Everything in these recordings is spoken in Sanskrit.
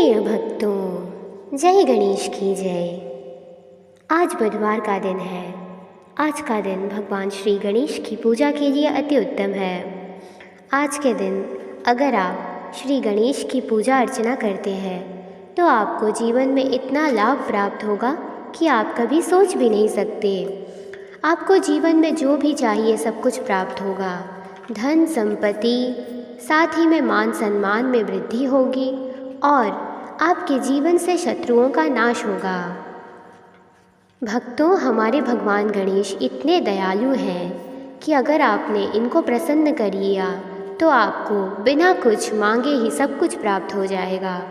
प्रिय भक्तों, जय गणेश की जय। आज बुधवार का दिन है। आज का दिन भगवान श्री गणेश की पूजा के लिए अति उत्तम है। आज के दिन अगर आप श्री गणेश की पूजा अर्चना करते हैं तो आपको जीवन में इतना लाभ प्राप्त होगा कि आप कभी सोच भी नहीं सकते। आपको जीवन में जो भी चाहिए सब कुछ प्राप्त होगा। धन संपत्ति, साथ ही में मान सम्मान में वृद्धि होगी और आपके जीवन से शत्रुओं का नाश होगा। भक्तों, हमारे भगवान गणेश इतने दयालु हैं कि अगर आपने इनको प्रसन्न कर लिया तो आपको बिना कुछ मांगे ही सब कुछ प्राप्त हो जाएगा।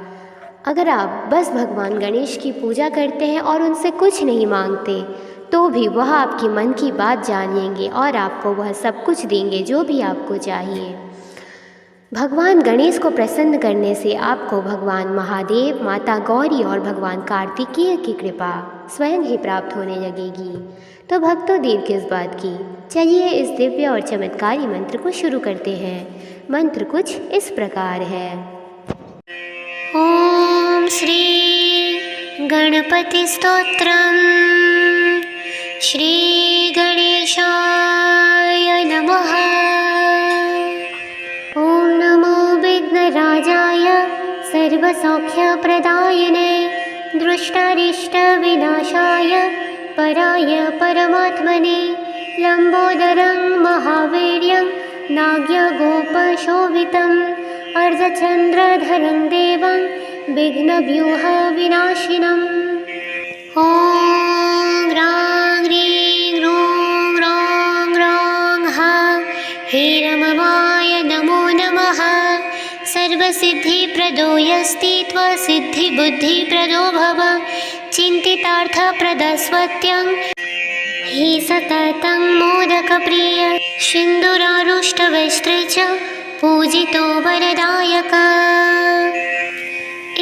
अगर आप बस भगवान गणेश की पूजा करते हैं और उनसे कुछ नहीं मांगते तो भी वह आपकी मन की बात जान लेंगे और आपको वह सब कुछ देंगे जो भी आपको चाहिए। भगवान गणेश को प्रसन्न करने से आपको भगवान महादेव, माता गौरी और भगवान कार्तिकेय की कृपा स्वयं ही प्राप्त होने लगेगी। तो भक्तों, देर किस बात की, चलिए इस दिव्य और चमत्कारी मंत्र को शुरू करते हैं। मंत्र कुछ इस प्रकार है। ओम श्री गणपति स्तोत्रम श्री गणेशाय नमः। ओम नमो विघ्नराजाय सर्वसौख्यप्रदायिने दृष्टारिष्टविनाशाय पराय परमात्मने लंबोदरं महावीर्यं नाग्यगोपशोभितम् अर्धचन्द्रधरं देवं विघ्नव्यूहविनाशिनम्। ॐ ह्रां ह्रीं ह्रूं ह्रौं ह्रौं हा हेरममाय नमो नमः। सर्वसिद्धिप्रदो यस्ति त्वसिद्धिबुद्धिप्रदो भव। चिन्तितार्थप्रदस्वत्यं हि सततं मोदकप्रिय सिन्दूरारुष्टवस्त्रे च पूजितो वरदायक।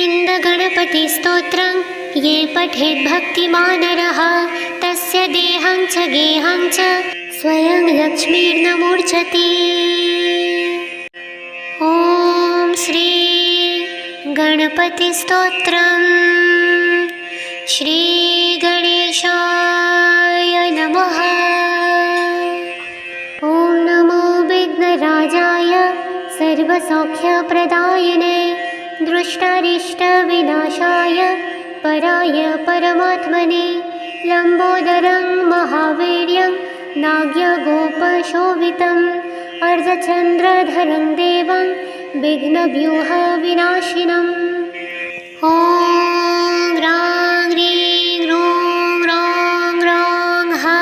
इन्दगणपतिस्तोत्रं ये पठेत् भक्तिमान् नरः तस्य देहं च गेहं च स्वयं लक्ष्मीर्नमूर्च्छति। ॐ श्री गणपतिस्तोत्रं श्री गणेशाय नमः। ॐ नमो विघ्नराजाय सर्वसौख्यप्रदायिने दृष्टारिष्टविनाशाय पराय परमात्मने लंबोदरं महावीर्यं नाग्यगोपशोभितम् अर्धचन्द्रधरं देवं विघ्नव्यूहविनाशिनम्। ॐ ह्रां ह्रीं ह्रूं ह्रौं ह्रौं हा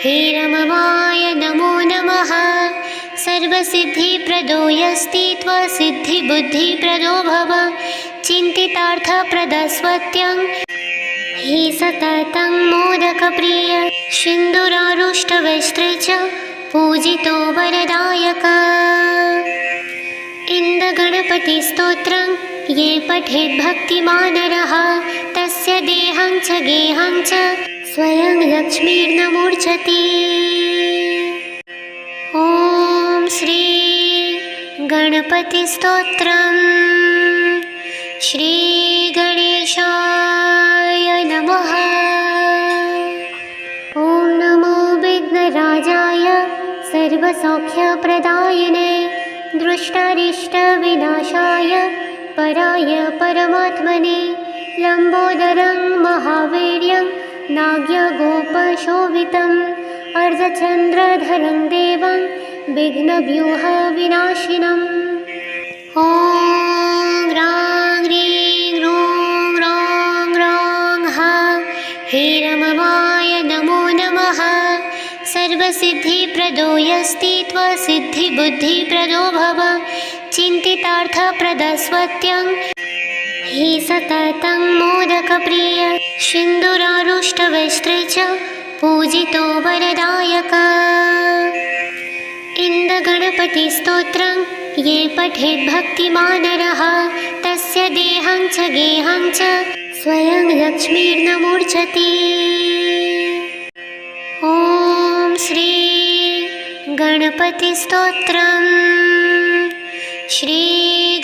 हेरममाय नमो नमः। सर्वसिद्धिप्रदो यस्ति त्वसिद्धिबुद्धिप्रदो भव। चिन्तितार्थप्रदस्वत्यं हि सततं मोदकप्रिय सिन्दूरारुष्टवस्त्रे च पूजितो वरदायक। इन्दगणपतिस्तोत्रं ये पठेत् भक्तिमान् नरः तस्य देहं च गेहं च स्वयं लक्ष्मीर्नमूर्च्छति। ॐ श्री गणपतिस्तोत्रं श्री गणेशाय नमः। ॐ नमो विघ्नराजाय सर्वसौख्यप्रदायिने दृष्टारिष्टविनाशाय पराय परमात्मने लंबोदरं महावीर्यं नाग्यगोपशोभितम् अर्धचन्द्रधरं देवं विघ्नव्यूहविनाशिनम्। ॐ ह्रां ह्रीं ह्रूं ह्रौं ह्रौं हा हेरममाय नमो नमः। सर्वसिद्धिप्रदो यस्ति त्वसिद्धिबुद्धिप्रदो भव। चिन्तितार्थप्रदस्वत्यं हि सततं मोदकप्रिय सिन्दूरारुष्टवस्त्रे च पूजितो वरदायक। इन्दगणपतिस्तोत्रं ये पठेत् भक्तिमान् नरः तस्य देहं च गेहं च स्वयं लक्ष्मीर्नमूर्च्छति। ॐ श्री गणपतिस्तोत्रं श्री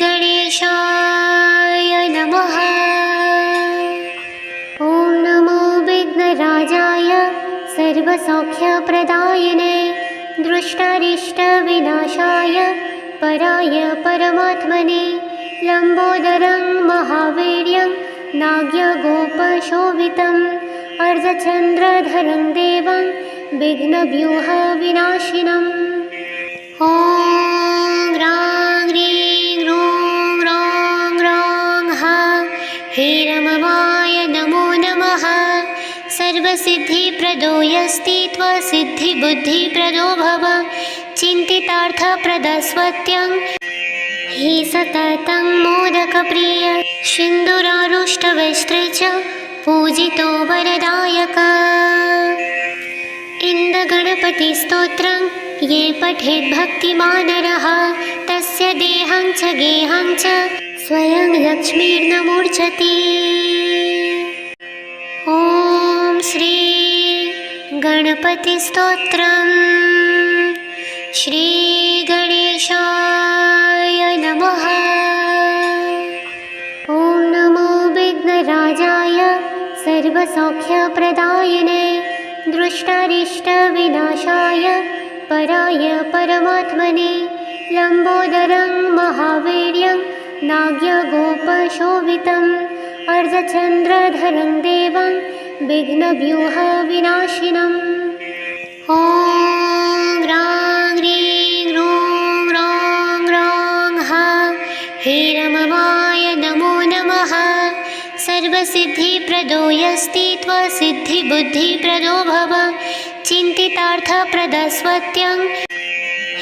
गणेशाय नमः। सर्वसौख्यप्रदायिने दृष्टारिष्टविनाशाय पराय परमात्मने लम्बोदरं महावीर्यं नाग्यगोपशोभितम् अर्धचन्द्रधरं देवं विघ्नव्यूहविनाशिनम्। ॐ ह्रां ह्रीं ह्रूं ह्रौं ह्रौं हा हेरमवाय नमो नमः। सर्वसिद्धिप्रदो यस्ति त्वसिद्धिबुद्धिप्रदो भव चिन्तितार्थप्रदस्वत्यं हि सततं मोदकप्रिय सिन्दूरारुष्टवस्त्रे च पूजितो वरदायक। इन्दगणपतिस्तोत्रं ये पठेत् भक्तिमानरः तस्य देहं च गेहं च स्वयं लक्ष्मीर्न मूर्छति। ॐ श्री गणपतिस्तोत्रम्। श्री गणेशाय नमः। ॐ नमो विघ्नराजाय सर्वसौख्यप्रदायिने दृष्टारिष्टविनाशाय पराय परमात्मने लम्बोदरं महावीर्यं नाग्यगोपशोभितम् अर्धचन्द्रधरं देवं विघ्नव्यूहविनाशिनम्। ॐ ह्रां ह्रीं ह्रूं ह्रौं ह्रौं हा हेरमवाय नमो नमः। सर्वसिद्धिप्रदो यस्ति त्वसिद्धिबुद्धिप्रदो भव चिन्तितार्थप्रदस्वत्यं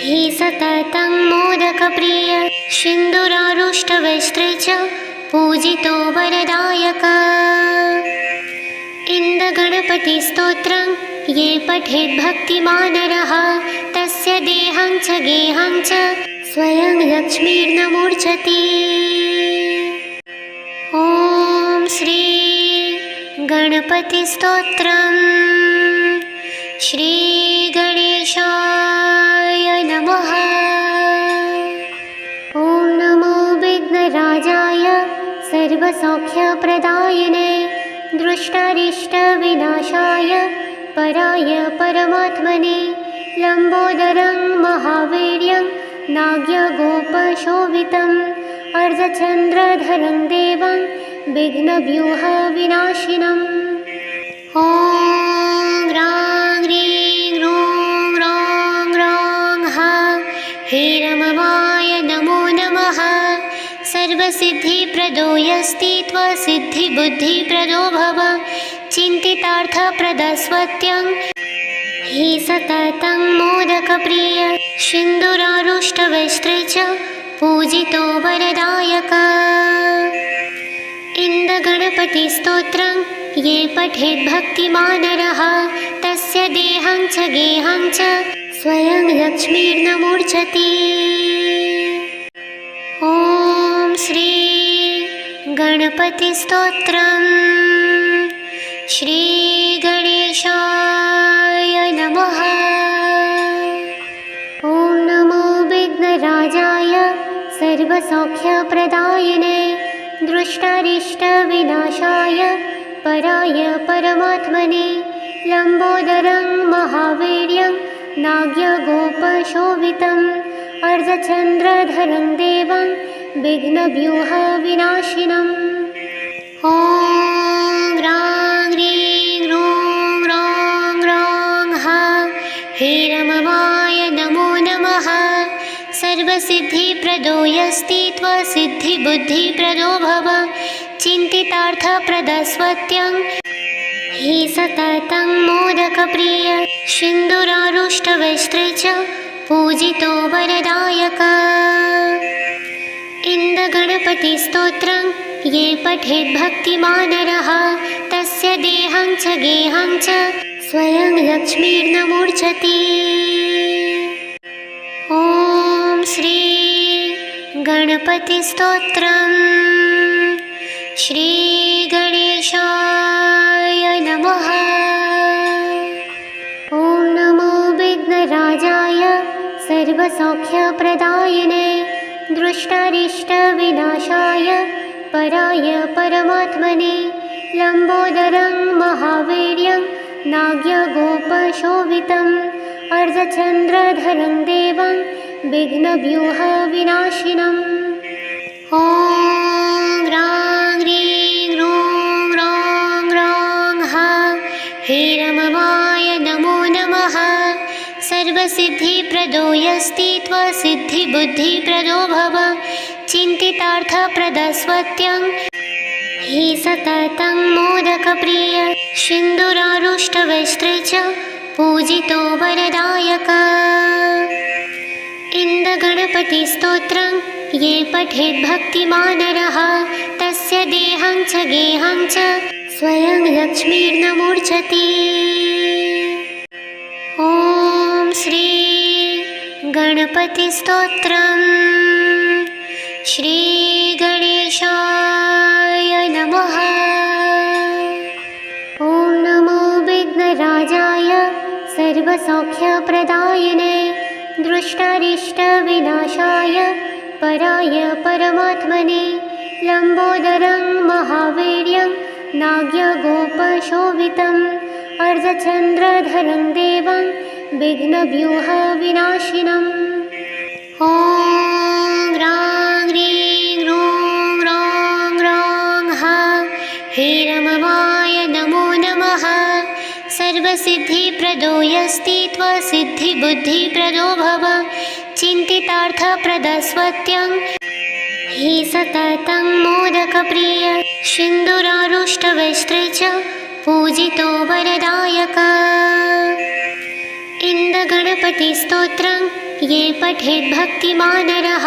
हि सततं मोदकप्रिय सिन्दूरारुष्टवस्त्रे च पूजितो वरदायक। इन्दगणपतिस्तोत्रं ये पठेत् भक्तिमानरः तस्य देहं च गेहं च स्वयं लक्ष्मीर्न मूर्छति। ॐ श्री गणपतिस्तोत्रम्। श्री गणेशाय नमः। ॐ नमो विघ्नराजाय सर्वसौख्यप्रदायिने दृष्टारिष्टविनाशाय पराय परमात्मने लम्बोदरं महावीर्यं नाग्यगोपशोभितम् अर्धचन्द्रधरं देवं विघ्नव्यूहविनाशिनम्। ॐ ह्रां ह्रीं ह्रूं ह्रौं ह्रौं हा हेरमवाय नमो नमः। सर्वसिद्धिप्रदो यस्ति त्वसिद्धिबुद्धिप्रदो भव चिन्तितार्थप्रदस्वत्यं हि सततं मोदकप्रिय सिन्दूरारुष्टवस्त्रे च पूजितो वरदायक। इन्दगणपतिस्तोत्रं ये पठेत् भक्तिमानरः तस्य देहं च गेहं च स्वयं लक्ष्मीर्न मूर्छति। ॐ श्री गणपतिस्तोत्रम्। श्री गणेशाय नमः। ॐ नमो विघ्नराजाय सर्वसौख्यप्रदायिने दृष्टारिष्टविनाशाय पराय परमात्मने लम्बोदरं महावीर्यं नाग्यगोपशोभितम् अर्धचन्द्रधरं देवं विघ्नव्यूहविनाशिनम्। ॐ ह्रां ह्रीं ह्रूं ह्रौं ह्रौं हा हेरमवाय नमो नमः। सर्वसिद्धिप्रदो यस्ति त्वसिद्धिबुद्धिप्रदो भव चिन्तितार्थप्रदस्वत्यं हि सततं मोदकप्रिय सिन्दूरारुष्टवस्त्रे च पूजितो वरदायक। इन्दगणपतिस्तोत्रं ये पठेत् भक्तिमानरः तस्य देहं च गेहं च स्वयं लक्ष्मीर्न मूर्छति। ॐ श्री गणपतिस्तोत्रम्। श्री गणेशाय नमः। ॐ नमो विघ्नराजाय सर्वसौख्यप्रदायिने दृष्टारिष्टविनाशाय पराय परमात्मने लम्बोदरं महावीर्यं नाग्यगोपशोभितम् अर्धचन्द्रधरं देवं विघ्नव्यूहविनाशिनम्। ॐ ह्रां ह्रीं ह्रूं ह्रौं ह्रौं हा हेरममाय नमो नमः। सर्वसिद्धिप्रदो यस्ति त्वसिद्धिबुद्धिप्रदो भव। चिन्तितार्थप्रदस्वत्यं हि सततं मोदकप्रिय सिन्दूरारुष्टवस्त्रे च पूजितो वरदायक। इन्दगणपतिस्तोत्रं ये पठेत् भक्तिमान् नरः तस्य देहं च गेहं च स्वयं लक्ष्मीर्नमूर्च्छति। ॐ श्री गणपतिस्तोत्रम्। श्री गणेशाय नमः। ॐ नमो विघ्नराजाय सर्वसौख्यप्रदायिने दृष्टारिष्टविनाशाय पराय परमात्मने लम्बोदरं महावीर्यं नाग्यगोपशोभितम् अर्धचन्द्रधरं देवं विघ्नव्यूहविनाशिनम्। ॐ ह्रां ह्रीं ह्रूं ह्रौं ह्रौं हा हेरममाय नमो नमः। सर्वसिद्धिप्रदो यस्ति त्वसिद्धिबुद्धिप्रदो भव। चिन्तितार्थप्रदस्वत्यं हि सततं मोदकप्रिय सिन्दूरारुष्टवस्त्रे च पूजितो वरदायक। इन्दगणपतिस्तोत्रं ये पठेत् भक्तिमान् नरः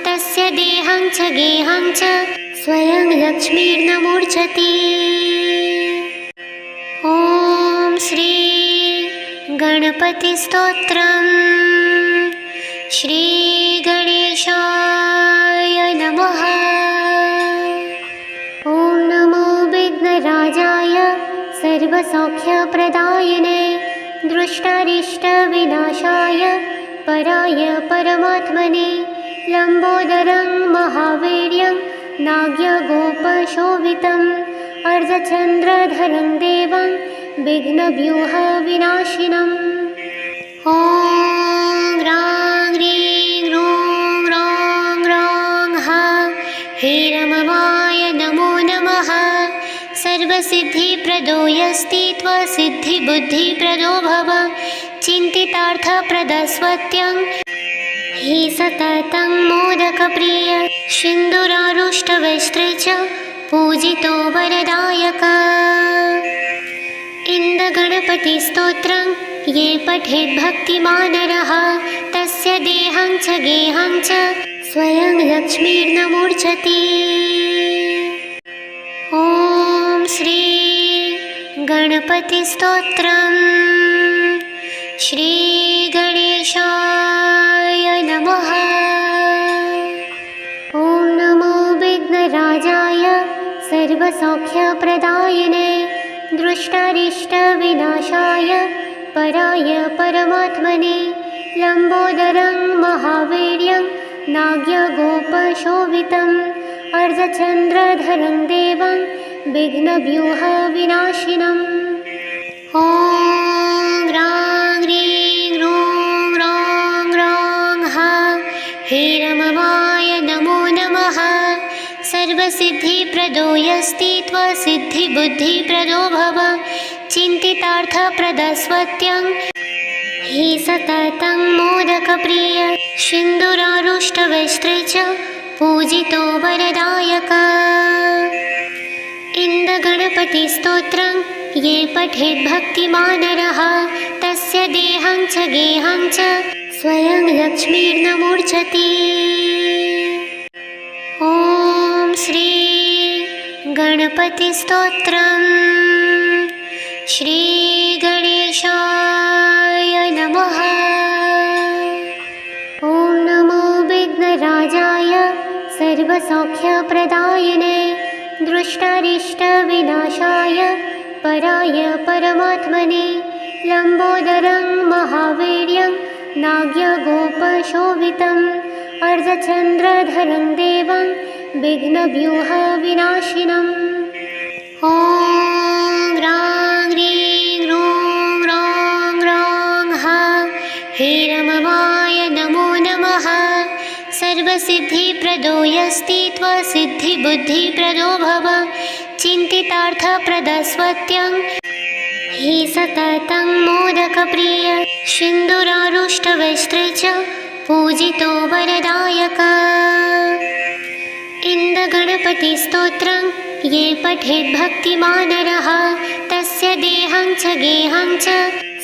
तस्य देहं च गेहं च स्वयं लक्ष्मीर्नमूर्च्छति। ॐ श्री गणपतिस्तोत्रम्। श्री गणेशाय नमः। ॐ नमो विघ्नराजाय सर्वसौख्यप्रदायिने दृष्टारिष्टविनाशाय पराय परमात्मने लम्बोदरं महावीर्यं नाग्यगोपशोभितम् अर्धचन्द्रधरं देवं विघ्नव्यूहविनाशिनम्। ॐ ह्रां ह्रीं ह्रूं ह्रौं ह्रौं हा हेरममाय नमो नमः। सर्वसिद्धिप्रदो यस्ति त्वसिद्धिबुद्धिप्रदो भव। चिन्तितार्थप्रदस्वत्यं हि सततं मोदकप्रिय सिन्दूरारुष्टवस्त्रे च पूजितो वरदायक। इन्दगणपतिस्तोत्रं ये पठेत् भक्तिमान् नरः तस्य देहं च गेहं च स्वयं लक्ष्मीर्नमूर्च्छति। ॐ श्री गणपतिस्तोत्रम्। श्री गणेशाय नमः। ॐ नमो विघ्नराजाय सर्वसौख्यप्रदायिने दृष्टारिष्टविनाशाय पराय परमात्मने लम्बोदरं महावीर्यं नाग्यगोपशोभितम् अर्धचन्द्रधरं देवं विघ्नव्यूहविनाशिनम्। ॐ ह्रां ह्रीं ह्रूं ह्रौं ह्रौं हा हेरममाय नमो नमः। सर्वसिद्धिप्रदो यस्ति त्वसिद्धिबुद्धिप्रदो भव। चिन्तितार्थप्रदस्वत्यं हि सततं मोदकप्रिय सिन्दूरारुष्टवस्त्रे च पूजितो वरदायक। इन्दगणपतिस्तोत्रं ये पठेत् भक्तिमान् नरः तस्य देहं च गेहं च स्वयं लक्ष्मीर्नमूर्च्छति। ॐ श्री गणपतिस्तोत्रम्। श्री गणेशाय नमः। ॐ नमो विघ्नराजाय सर्वसौख्यप्रदायिने दृष्टारिष्टविनाशाय पराय परमात्मने लम्बोदरं महावीर्यं नाग्यगोपशोभितम् अर्धचन्द्रधरं देवं विघ्नव्यूहविनाशिनम्। ॐ ह्रां ह्रीं ह्रूं सर्वसिद्धिप्रदो यस्ति त्वसिद्धिबुद्धिप्रदो भव चिन्तितार्थप्रदस्वत्यं हि सततं मोदकप्रिय सिन्दूरारुष्टवस्त्रे च पूजितो वरदायक। इन्दगणपतिस्तोत्रं ये पठेत् भक्तिमान् नरः तस्य देहं च गेहं च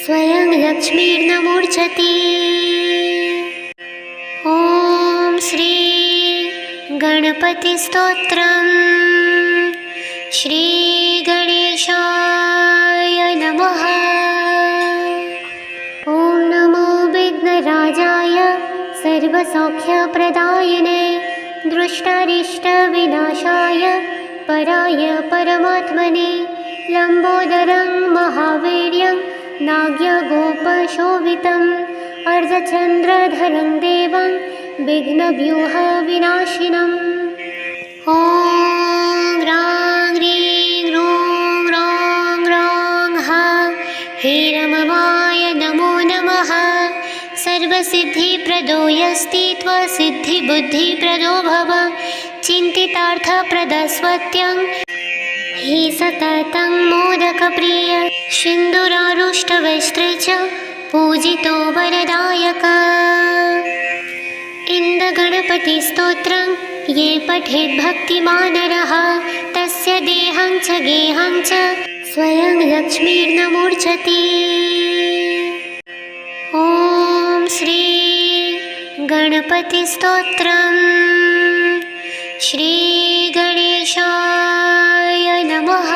स्वयं लक्ष्मीर्न मूर्छति। ॐ श्री गणपतिस्तोत्रम्। श्री गणेशाय नमः। ॐ नमो विघ्नराजाय सर्वसौख्यप्रदायिने दृष्टारिष्टविनाशाय पराय परमात्मने लम्बोदरं महावीर्यं नाग्यगोपशोभितम् अर्धचन्द्रधरं देवं विघ्नव्यूहविनाशिनम्। ॐ ह्रां ह्रीं ह्रूं ह्रौं ह्रौं हा हीरममाय नमो नमः। सर्वसिद्धिप्रदो यस्ति त्वसिद्धिबुद्धिप्रदो भव चिन्तितार्थप्रदस्वत्यं हि सततं मोदकप्रिय सिन्दूरारुष्टवस्त्रे च पूजितो वरदायक। इन्दगणपतिस्तोत्रं ये पठेत् भक्तिमान् नरः तस्य देहं च गेहं च स्वयं लक्ष्मीर्न मूर्छति। ॐ श्री गणपतिस्तोत्रम्। श्री गणेशाय नमः।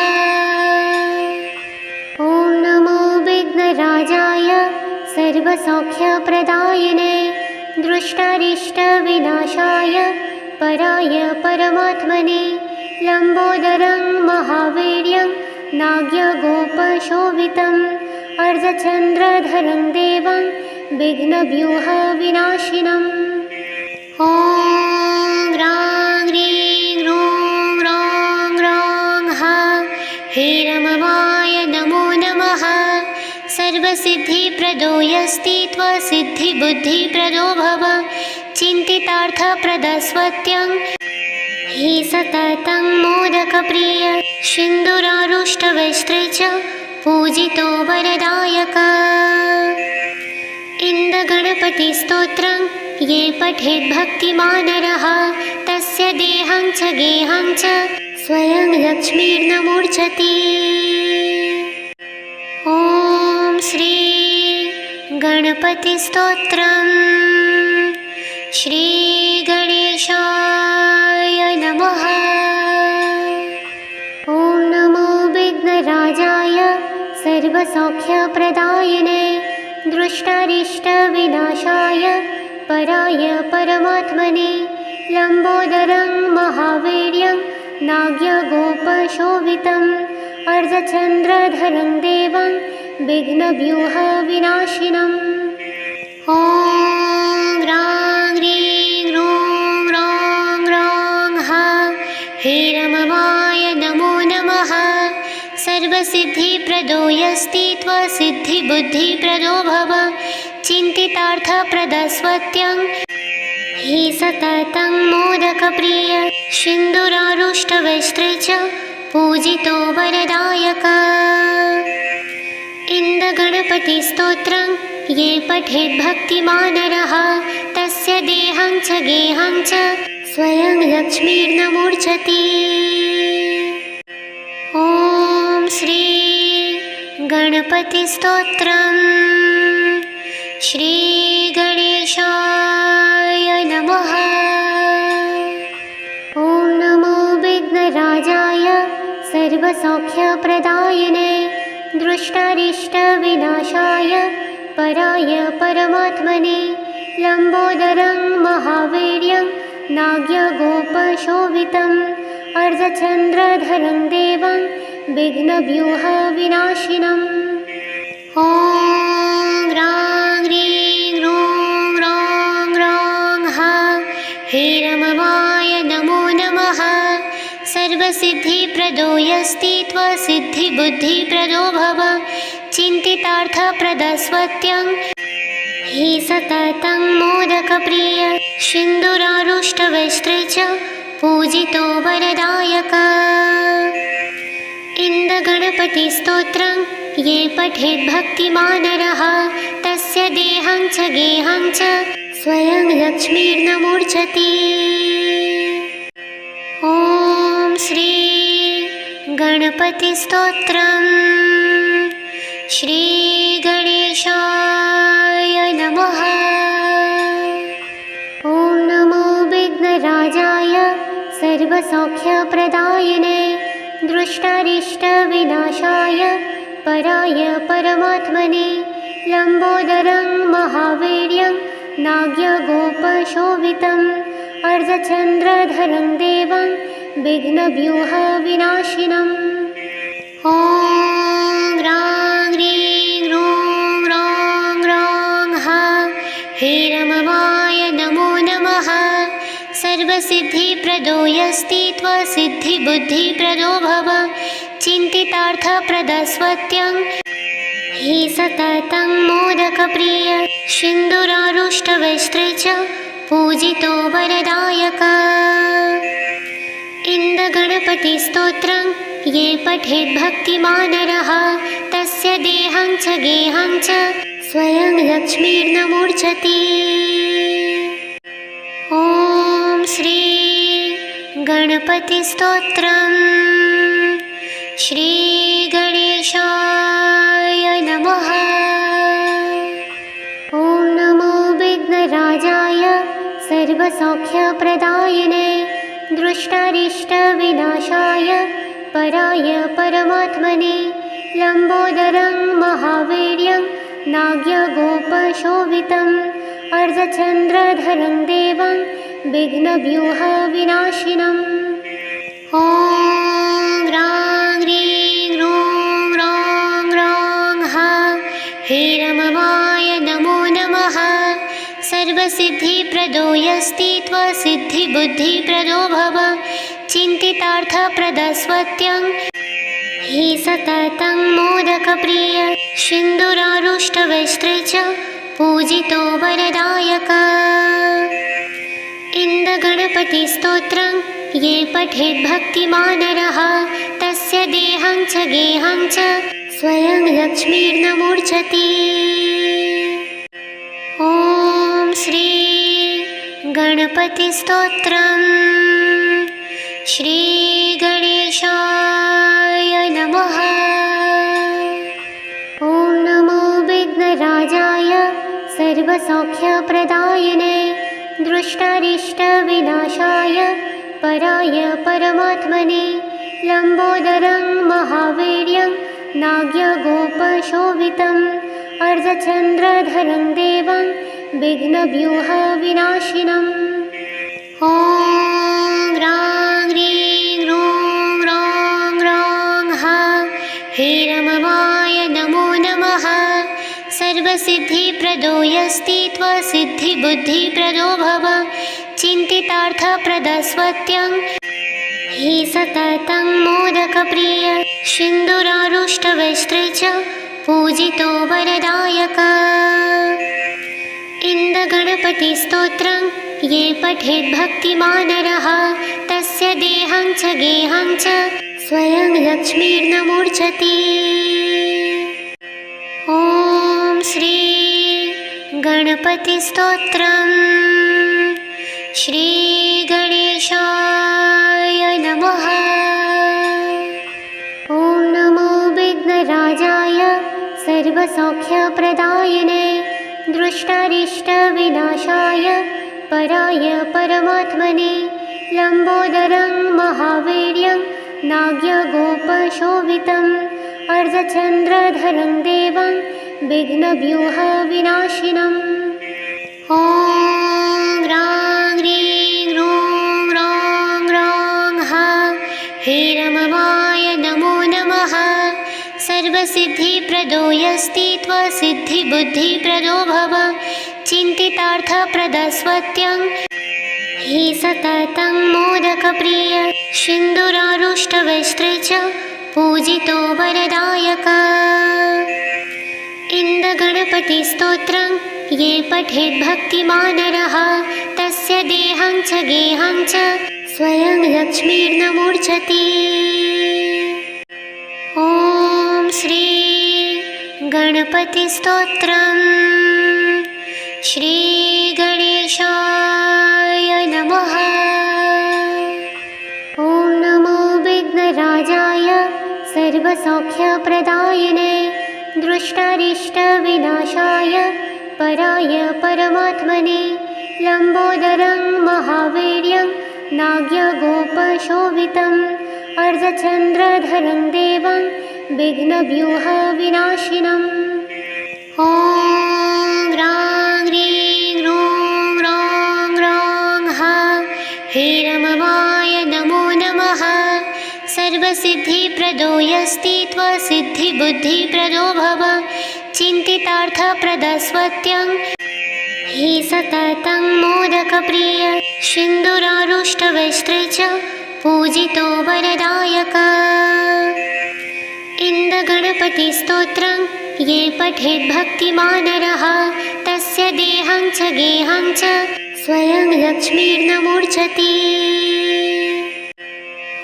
ॐ नमो विघ्नराजाय सर्वसौख्यप्रदायिने दृष्टारिष्टविनाशाय पराय परमात्मने लम्बोदरं महावीर्यं नाग्यगोपशोभितम् अर्धचन्द्रधरं देवं विघ्नव्यूहविनाशिनम्। ॐ ह्रां ह्रीं ह्रूं ह्रौं ह्रौं हा हीरममाय नमो नमः। सर्वसिद्धिप्रदो यस्ति त्वसिद्धिबुद्धिप्रदो भव चिन्तितार्थप्रदस्वत्यं हि सततं मोदकप्रिय सिन्दूरारुष्टवस्त्रे च पूजितो वरदायक। इन्दगणपतिस्तोत्रं ये पठेत् भक्तिमान् नरः तस्य देहं च गेहं च स्वयं लक्ष्मीर्न मूर्छति। ॐ श्री गणपतिस्तोत्रम्। श्री गणेशाय नमः। ॐ नमो विघ्नराजाय सर्वसौख्यप्रदायिने दृष्टारिष्टविनाशाय पराय परमात्मने लम्बोदरं महावीर्यं नाग्यगोपशोभितम् अर्धचन्द्रधरं देवं विघ्नव्यूहविनाशिनम्। ॐ ह्रां ह्रीं ह्रूं ह्रौं ह्रौं हा हीरममाय नमो नमः। सर्वसिद्धिप्रदो यस्ति त्वसिद्धिबुद्धिप्रदो भव चिन्तितार्थप्रदस्वत्यं हि सततं मोदकप्रिय सिन्दूरारुष्टवस्त्रे च पूजितो वरदायक। इन्दगणपतिस्तोत्रं ये पठेत् भक्तिमान् नरः तस्य देहं च गेहं च स्वयं लक्ष्मीर्न मूर्छति। ॐ श्री गणपतिस्तोत्रम्। श्री गणेशाय नमः। ॐ नमो विघ्नराजाय सर्वसौख्यप्रदायिने दृष्टारिष्टविनाशाय पराय परमात्मने लम्बोदरं महावीर्यं नाग्यगोपशोभितम् अर्धचन्द्रधरं देवं विघ्नव्यूहविनाशिनम्। ॐ ह्रां ह्रीं ह्रूं ह्रौं ह्रौं हा हीरममाय नमो नमः। सर्वसिद्धिप्रदो यस्ति त्वसिद्धिबुद्धिप्रदो भव चिन्तितार्थप्रदस्वत्यं हि सततं मोदकप्रिय सिन्दूरारुष्टवस्त्रे च पूजितो वरदायक। इन्दगणपतिस्तोत्रं ये पठेत् भक्तिमानरः तस्य देहं च गेहं च स्वयं लक्ष्मीर्नमूर्च्छति। ॐ श्री गणपतिस्तोत्रम्। श्री गणेशाय नमः। ॐ नमो विघ्नराजाय सर्वसौख्यप्रदायिने दृष्टारिष्टविनाशाय पराय परमात्मने लम्बोदरं महावीर्यं नाग्यगोपशोभितम् अर्धचन्द्रधरं देवं विघ्नव्यूहविनाशिनम्। ॐ ह्रां ह्रीं ह्रूं ह्रौं ह्रौं हीरमवाय नमो नमः। सर्वसिद्धिप्रदो यस्ति त्वसिद्धिबुद्धिप्रदो भव चिन्तितार्थप्रदस्वत्यं हि सततं मोदकप्रिय सिन्दूरारुष्टवस्त्रे च पूजितो वरदायक। इन्दगणपतिस्तोत्रं ये पठेत् भक्तिमानरः तस्य देहं च गेहं च स्वयं लक्ष्मीर्नमूर्च्छति। ॐ श्री गणपतिस्तोत्रम्। श्री गणेशाय नमः। ॐ नमो विघ्नराजाय सर्वसौख्यप्रदायिने दृष्टारिष्टविनाशाय पराय परमात्मने लम्बोदरं महावीर्यं नाग्यगोपशोभितम् अर्धचन्द्रधरं देवं विघ्नव्यूहविनाशिनम्। ॐ ह्रां ह्रीं ह्रूं ह्रौं ह्रौं हीरमवाय नमो नमः। सर्वसिद्धिप्रदो यस्ति त्वसिद्धिबुद्धिप्रदो भव चिन्तितार्थप्रदस्वत्यं हि सततं मोदकप्रिय सिन्दूरारुष्टवस्त्रे च पूजितो वरदायक। इन्दगणपतिस्तोत्रं ये पठेत् भक्तिमानरः तस्य देहं च गेहं च स्वयं लक्ष्मीर्नमूर्च्छति। ॐ श्री गणपतिस्तोत्रम्। श्री गणेशाय नमः। ॐ नमो विघ्नराजाय सर्वसौख्यप्रदायिने दृष्टारिष्टविनाशाय पराय परमात्मने लम्बोदरं महावीर्यं नाग्यगोपशोभितम् अर्धचन्द्रधरं देवं विघ्नव्यूहविनाशिनम्। ॐ ह्रां ह्रीं ह्रूं ह्रौं ह्रौं हीरमवाय नमो नमः। सर्वसिद्धिप्रदो यस्ति त्वसिद्धिबुद्धिप्रदो भव चिन्तितार्थप्रदस्वत्यं हि सततं मोदकप्रिय सिन्दूरारुष्टवस्त्रे च पूजितो वरदायक। इन्दगणपतिस्तोत्रं ये पठेत् भक्तिमानरः तस्य देहं च गेहं च स्वयं लक्ष्मीर्नमूर्च्छति। ॐ श्री गणपतिस्तोत्रम्। श्री गणेशाय नमः। ॐ नमो विघ्नराजाय सर्वसौख्यप्रदायिने दृष्टारिष्टविनाशाय पराय परमात्मने लम्बोदरं महावीर्यं नाग्यगोपशोभितम् अर्धचन्द्रधरं देवं विघ्नव्यूहविनाशिनम्। ॐ ह्रां ह्रीं ह्रूं ह्रौं ह्रौं हीरमवाय नमो नमः। सर्वसिद्धिप्रदो यस्ति त्वसिद्धिबुद्धिप्रदो भव चिन्तितार्थप्रदस्वत्यं हि सततं मोदकप्रिय सिन्दूरारुष्टवस्त्रे च पूजितो वरदायक। इन्दगणपतिस्तोत्रं ये पठेत् भक्तिमान् नरः तस्य देहं च गेहं च स्वयं लक्ष्मीर्न मूर्छति। ॐ श्री गणपतिस्तोत्रम्। श्री गणेशाय नमः। ॐ नमो विघ्नराजाय सर्वसौख्यप्रदायिने दृष्टारिष्टविनाशाय पराय परमात्मने लम्बोदरं महावीर्यं नाग्यगोपशोभितम् अर्धचन्द्रधरं देवं विघ्नव्यूहविनाशिनम्। ॐ ह्रां ह्रीं ह्रूं ह्रौं ह्रौं हा हेरममाय नमो नमः। सर्वसिद्धिप्रदो यस्ति त्वसिद्धिबुद्धिप्रदो भव चिन्तितार्थप्रदस्वत्यं हि सततं मोदकप्रिय सिन्दूरारुष्टवस्त्रे च पूजितो वरदायक। इन्दगणपतिस्तोत्रं ये पठेत् भक्तिमान् नरः तस्य देहं च गेहं च स्वयं लक्ष्मीर्न मूर्छति।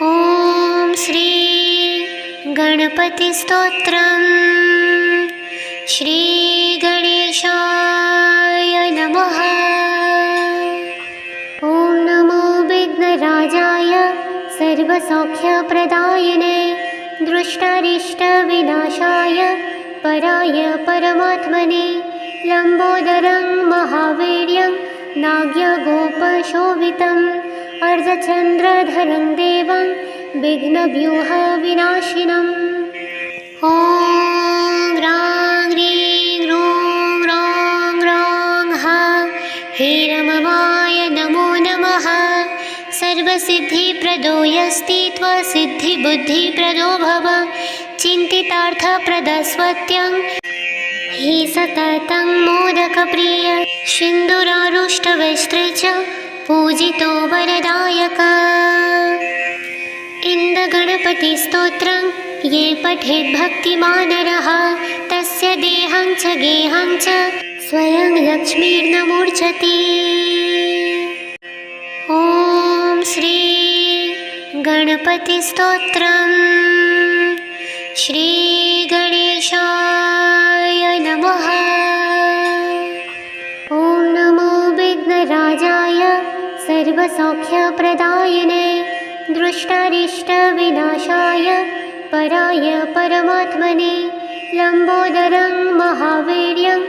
ॐ श्री गणपतिस्तोत्रम्। श्री गणेशाय नमः। ॐ नमो विघ्नराजाय सर्वसौख्यप्रदायिने दृष्टारिष्टविनाशाय पराय परमात्मने लम्बोदरं महावीर्यं नाग्यगोपशोभितम् अर्धचन्द्रधरं देवं विघ्नव्यूहविनाशिनम्। ॐ ह्रां ह्रीं ह्रूं ह्रौं ह्रौं हा हेरममाय नमो नमः। सर्वसिद्धिप्रदो यस्ति त्वसिद्धिबुद्धिप्रदो भव चिन्तितार्थप्रदस्वत्यं हि सततं मोदकप्रिय सिन्दूरारुष्टवस्त्रे च पूजितो वरदायक। इन्दगणपतिस्तोत्रं ये पठेत् भक्तिमान् नरः तस्य देहं च गेहं च स्वयं लक्ष्मीर्न मूर्छति। ॐ श्री गणपतिस्तोत्रम्। श्री गणेशाय नमः। ॐ नमो विघ्नराजाय सर्वसौख्यप्रदायिने दृष्टारिष्टविनाशाय पराय परमात्मने लम्बोदरं महावीर्यं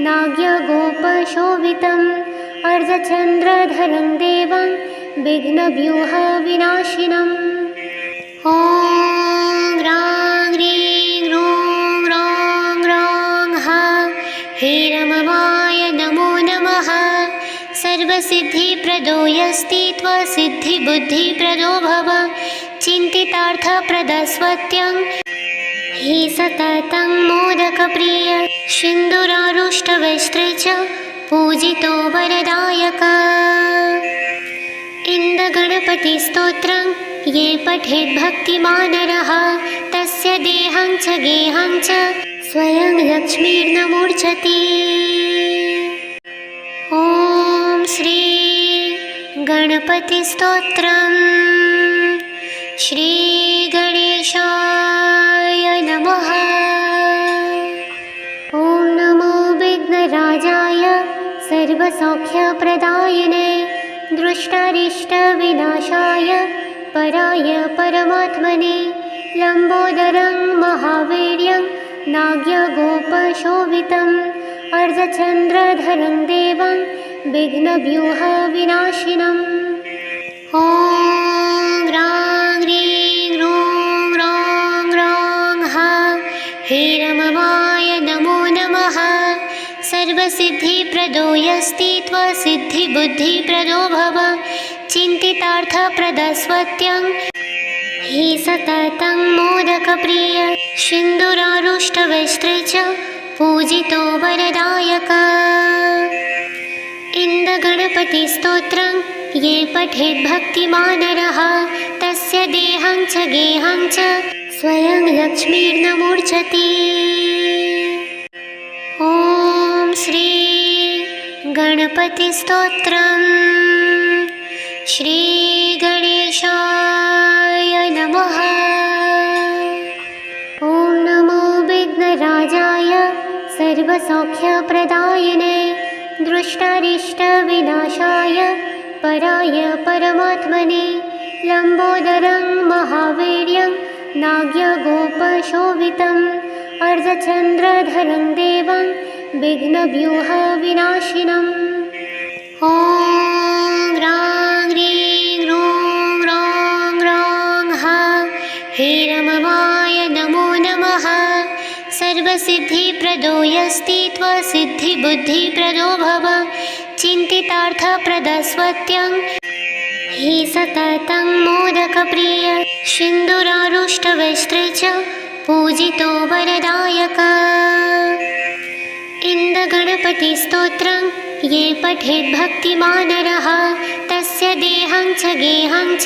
नाग्यगोपशोभितम् अर्धचन्द्रधरं देवं विघ्नव्यूहविनाशिनम्। ॐ ह्रां ह्रीं ह्रूं ह्रौं ह्रौं हा हेरममाय नमो नमः। सर्वसिद्धिप्रदो यस्ति त्वसिद्धिबुद्धिप्रदो भव चिन्तितार्थप्रदस्वत्यं हि सततं मोदकप्रिय सिन्दूरारुष्टवस्त्रे च पूजितो वरदायक। इन्दगणपतिस्तोत्रं ये पठेत् भक्तिमान् नरः तस्य देहं च गेहं च स्वयं लक्ष्मीर्न मूर्छति। ॐ श्री गणपतिस्तोत्रम्। श्री गणेशाय नमः। ॐ नमो विघ्नराजाय सर्वसौख्यप्रदायिने दृष्टारिष्टविनाशाय पराय परमात्मने लम्बोदरं महावीर्यं नाग्यगोपशोभितम् अर्धचन्द्रधरं देवं विघ्नव्यूहविनाशिनम्। ॐ ह्रां ह्रीं ह्रूं ह्रौं ह्रौं हा हेरममाय नमो नमः। सर्वसिद्धिप्रदो यस्ति त्वसिद्धिबुद्धिप्रदो भव चिन्तितार्थप्रदस्वत्यं हि सततं मोदकप्रिय सिन्दूरारुष्टवस्त्रे च पूजितो वरदायक। इन्दगणपतिस्तोत्रं ये पठेत् भक्तिमान् नरः तस्य देहं च गेहं च स्वयं लक्ष्मीर्न मूर्छति। ॐ श्री गणपतिस्तोत्रम्। श्रीगणेशाय नमः। ॐ नमो विघ्नराजाय सर्वसौख्यप्रदायिने दृष्टारिष्टविनाशाय पराय परमात्मने लम्बोदरं महावीर्यं नाग्यगोपशोभितम् अर्धचन्द्रधरं देवं विघ्नव्यूहविनाशिनम्। ॐ ग्रां ग्रीं ग्रूं ग्रौं ग्रौं हा हेरममाय नमो नमः। सर्वसिद्धिप्रदो यस्ति त्वसिद्धिबुद्धिप्रदो भव चिन्तितार्थप्रदस्वत्यं हि सततं मोदकप्रिय सिन्दूरारुष्टवस्त्रे च पूजितो वरदायक। इन्दगणपतिस्तोत्रं ये पठेत् भक्तिमान् नरः तस्य देहं च गेहं च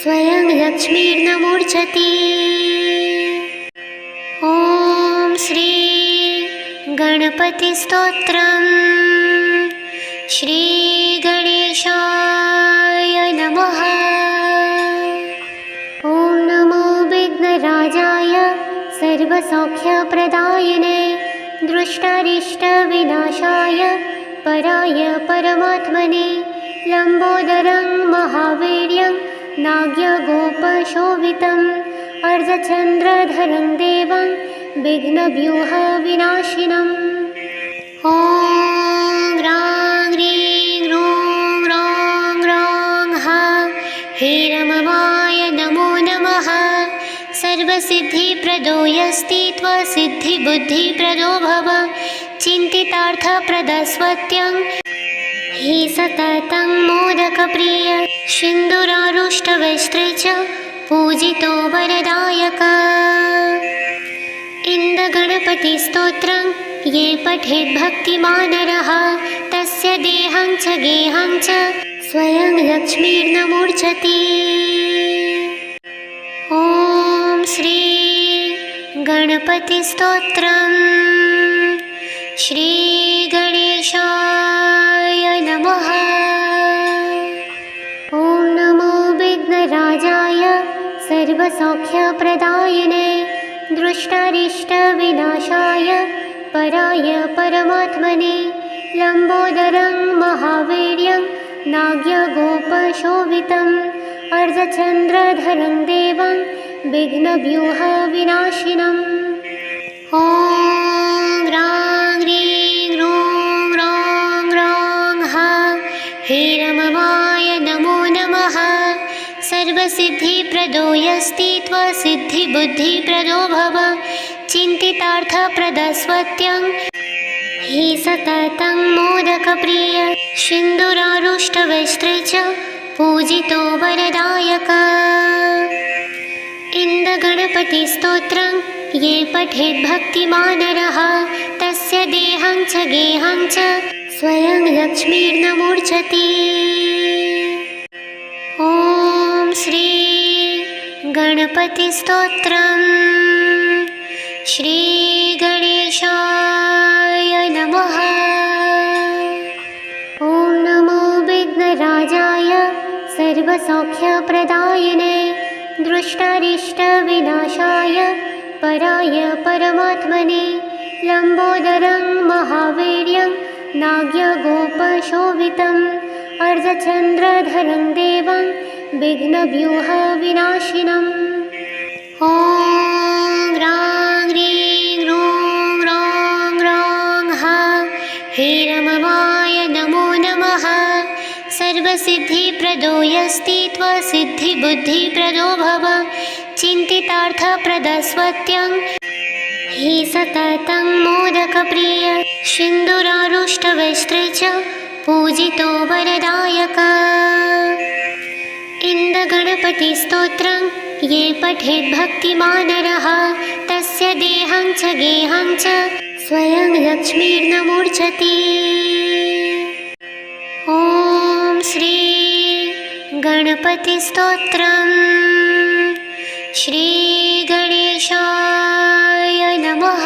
स्वयं लक्ष्मीर्नमूर्च्छति। ॐ श्री गणपतिस्तोत्रम्। श्रीगणेशाय नमः। ॐ नमो विघ्नराजाय सर्वसौख्यप्रदायिने दृष्टारिष्टविनाशाय पराय परमात्मने लम्बोदरं महावीर्यं नाग्यगोपशोभितम् अर्धचन्द्रधरं देवं विघ्नव्यूहविनाशिनम्। ॐ ग्रां ग्रीं ग्रूं ग्रौं ग्रौं हा हेरममाय नमो नमः। सर्वसिद्धिप्रदो यस्ति त्वसिद्धिबुद्धिप्रदो भव चिन्तितार्थप्रदस्वत्यं हि सततं मोदकप्रिय सिन्दूरारुष्टवस्त्रे च पूजितो वरदायक। इन्दगणपतिस्तोत्रं ये पठेत् भक्तिमान् नरः तस्य देहं च गेहं च स्वयं लक्ष्मीर्नमूर्च्छति। ॐ श्री गणपतिस्तोत्रम्। श्रीगणेशाय नमः। ॐ नमो विघ्नराजाय सर्वसौख्यप्रदायिने दृष्टारिष्टविनाशाय पराय परमात्मने लम्बोदरं महावीर्यं नाग्यगोपशोभितम् अर्धचन्द्रधरं देवं विघ्नव्यूहविनाशिनम्। ॐ ग्रां ग्रीं ग्रूं ग्रौं ग्रौं हा हेरममाय नमो नमः। सर्वसिद्धिप्रदो यस्ति त्वसिद्धिबुद्धिप्रदो भव चिन्तितार्थप्रदस्वत्यं हि सततं मोदकप्रिय सिन्दूरारुष्टवस्त्रे च पूजितो वरदायक। इन्दगणपतिस्तोत्रं ये पठेत् भक्तिमान् नरः तस्य देहं च गेहं च स्वयं लक्ष्मीर्नमूर्च्छति। ॐ श्री गणपतिस्तोत्रम्। श्रीगणेशाय नमः। ॐ नमो विघ्नराजाय सर्वसौख्यप्रदायिने दृष्टारिष्टविनाशाय पराय परमात्मने लम्बोदरं महावीर्यं नाग्यगोपशोभितम् अर्धचन्द्रधरं देवं विघ्नव्यूहविनाशिनम्। ॐ ग्रां ग्रीं ग्रूं ग्रौं ग्रौं हा हेरममाय नमो नमः। सर्वसिद्धिप्रदो यस्ति त्वसिद्धिबुद्धिप्रदो भव चिन्तितार्थप्रदस्वत्यं हि सततं मोदकप्रिय सिन्दूरारुष्टवस्त्रे च पूजितो वरदायक। इन्दगणपतिस्तोत्रं ये पठेत् भक्तिमान् नरः तस्य देहं च गेहं च स्वयं लक्ष्मीर्नमूर्च्छति। ॐ श्री गणपतिस्तोत्रम्। श्रीगणेशाय नमः।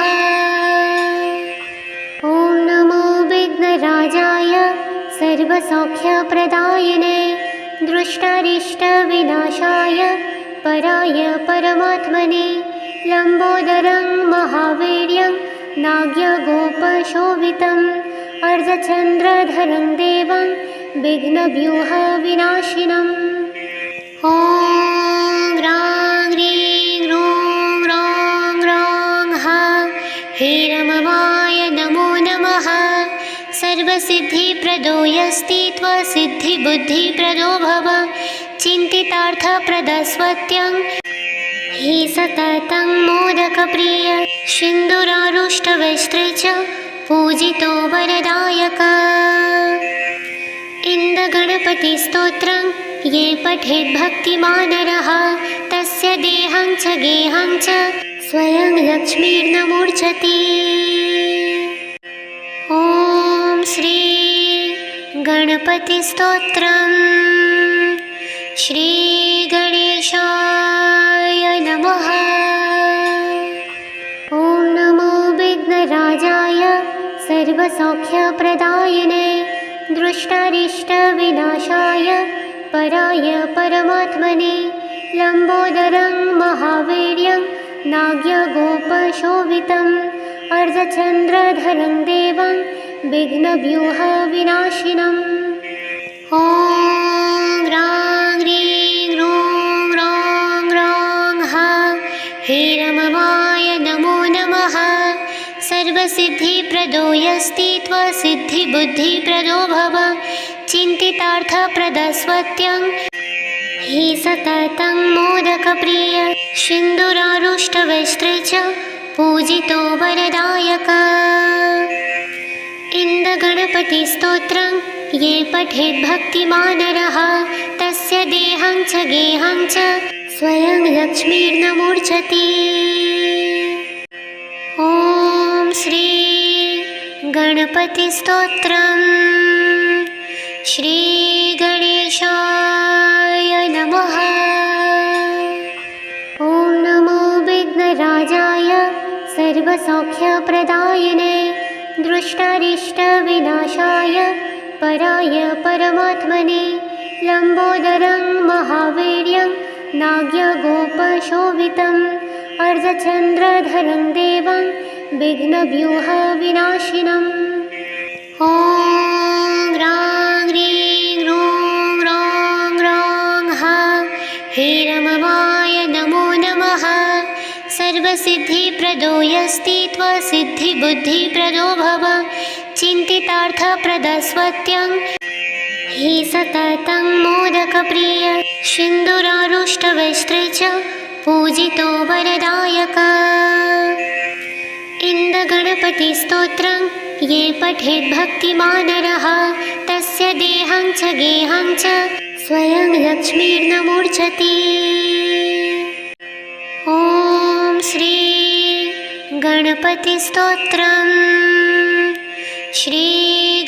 ॐ नमो विघ्नराजाय सर्वसौख्यप्रदायिने दृष्टारिष्टविनाशाय पराय परमात्मने लम्बोदरं महावीर्यं नाग्यगोपशोभितम् अर्धचन्द्रधरं देवं विघ्नव्यूहविनाशिनम्। ॐ ह्रां ह्रीं ह्रूं ह्रौं ह्रौं हा हेरमवाय नमो नमः। सर्वसिद्धिप्रदो यस्ति त्वसिद्धिबुद्धिप्रदो भव चिन्तितार्थप्रदस्वत्यं हि सततं मोदकप्रिय सिन्दूरारुष्टवस्त्रे च पूजितो वरदायक। इन्दगणपतिस्तोत्रं ये पठेत् भक्तिमानरः तस्य देहं च गेहं च स्वयं लक्ष्मीर्न मूर्छति। ॐ श्री गणपतिस्तोत्रम्। श्री गणेशाय नमः। ॐ नमो विघ्नराजाय सर्वसौख्यप्रदायिने दृष्टारिष्टविनाशाय पराय परमात्मने लम्बोदरं महावीर्यं नाग्यगोपशोभितम् अर्धचन्द्रधरं देवं विघ्नव्यूहविनाशिनम्। ॐ ह्रां ह्रीं ह्रूं ह्रौं ह्रौं हा हेरमवाय नमो नमः। सर्वसिद्धिप्रदो यस्ति त्वसिद्धिबुद्धिप्रदो भव चिन्तितार्थप्रदस्वत्यं हि सततं मोदकप्रिय सिन्दूरारुष्टवस्त्रे च पूजितो वरदायक। इन्दगणपतिस्तोत्रं ये पठेत् भक्तिमानरः तस्य देहं च गेहं च स्वयं लक्ष्मीर्न मूर्छति। ॐ श्री गणपतिस्तोत्रम्। श्री गणेशाय नमः। ॐ नमो विघ्नराजाय सर्वसौख्यप्रदायिने दृष्टारिष्टविनाशाय पराय परमात्मने लम्बोदरं महावीर्यं नाग्यगोपशोभितम् अर्धचन्द्रधरं देवं विघ्नव्यूहविनाशिनम्। ॐ ह्रां ह्रीं ह्रूं ह्रौं ह्रौं हा हेरमवाय नमो नमः। सर्वसिद्धिप्रदो यस्ति त्वसिद्धिबुद्धिप्रदो भव चिन्तितार्थप्रदस्वत्यं हि सततं मोदकप्रिय सिन्दूरारुष्टवस्त्रे च पूजितो वरदायक। इन्दगणपतिस्तोत्रं ये पठेत् भक्तिमानरः तस्य देहं च गेहं च स्वयं लक्ष्मीर्न मूर्छति। ॐ श्री गणपतिस्तोत्रम्। श्री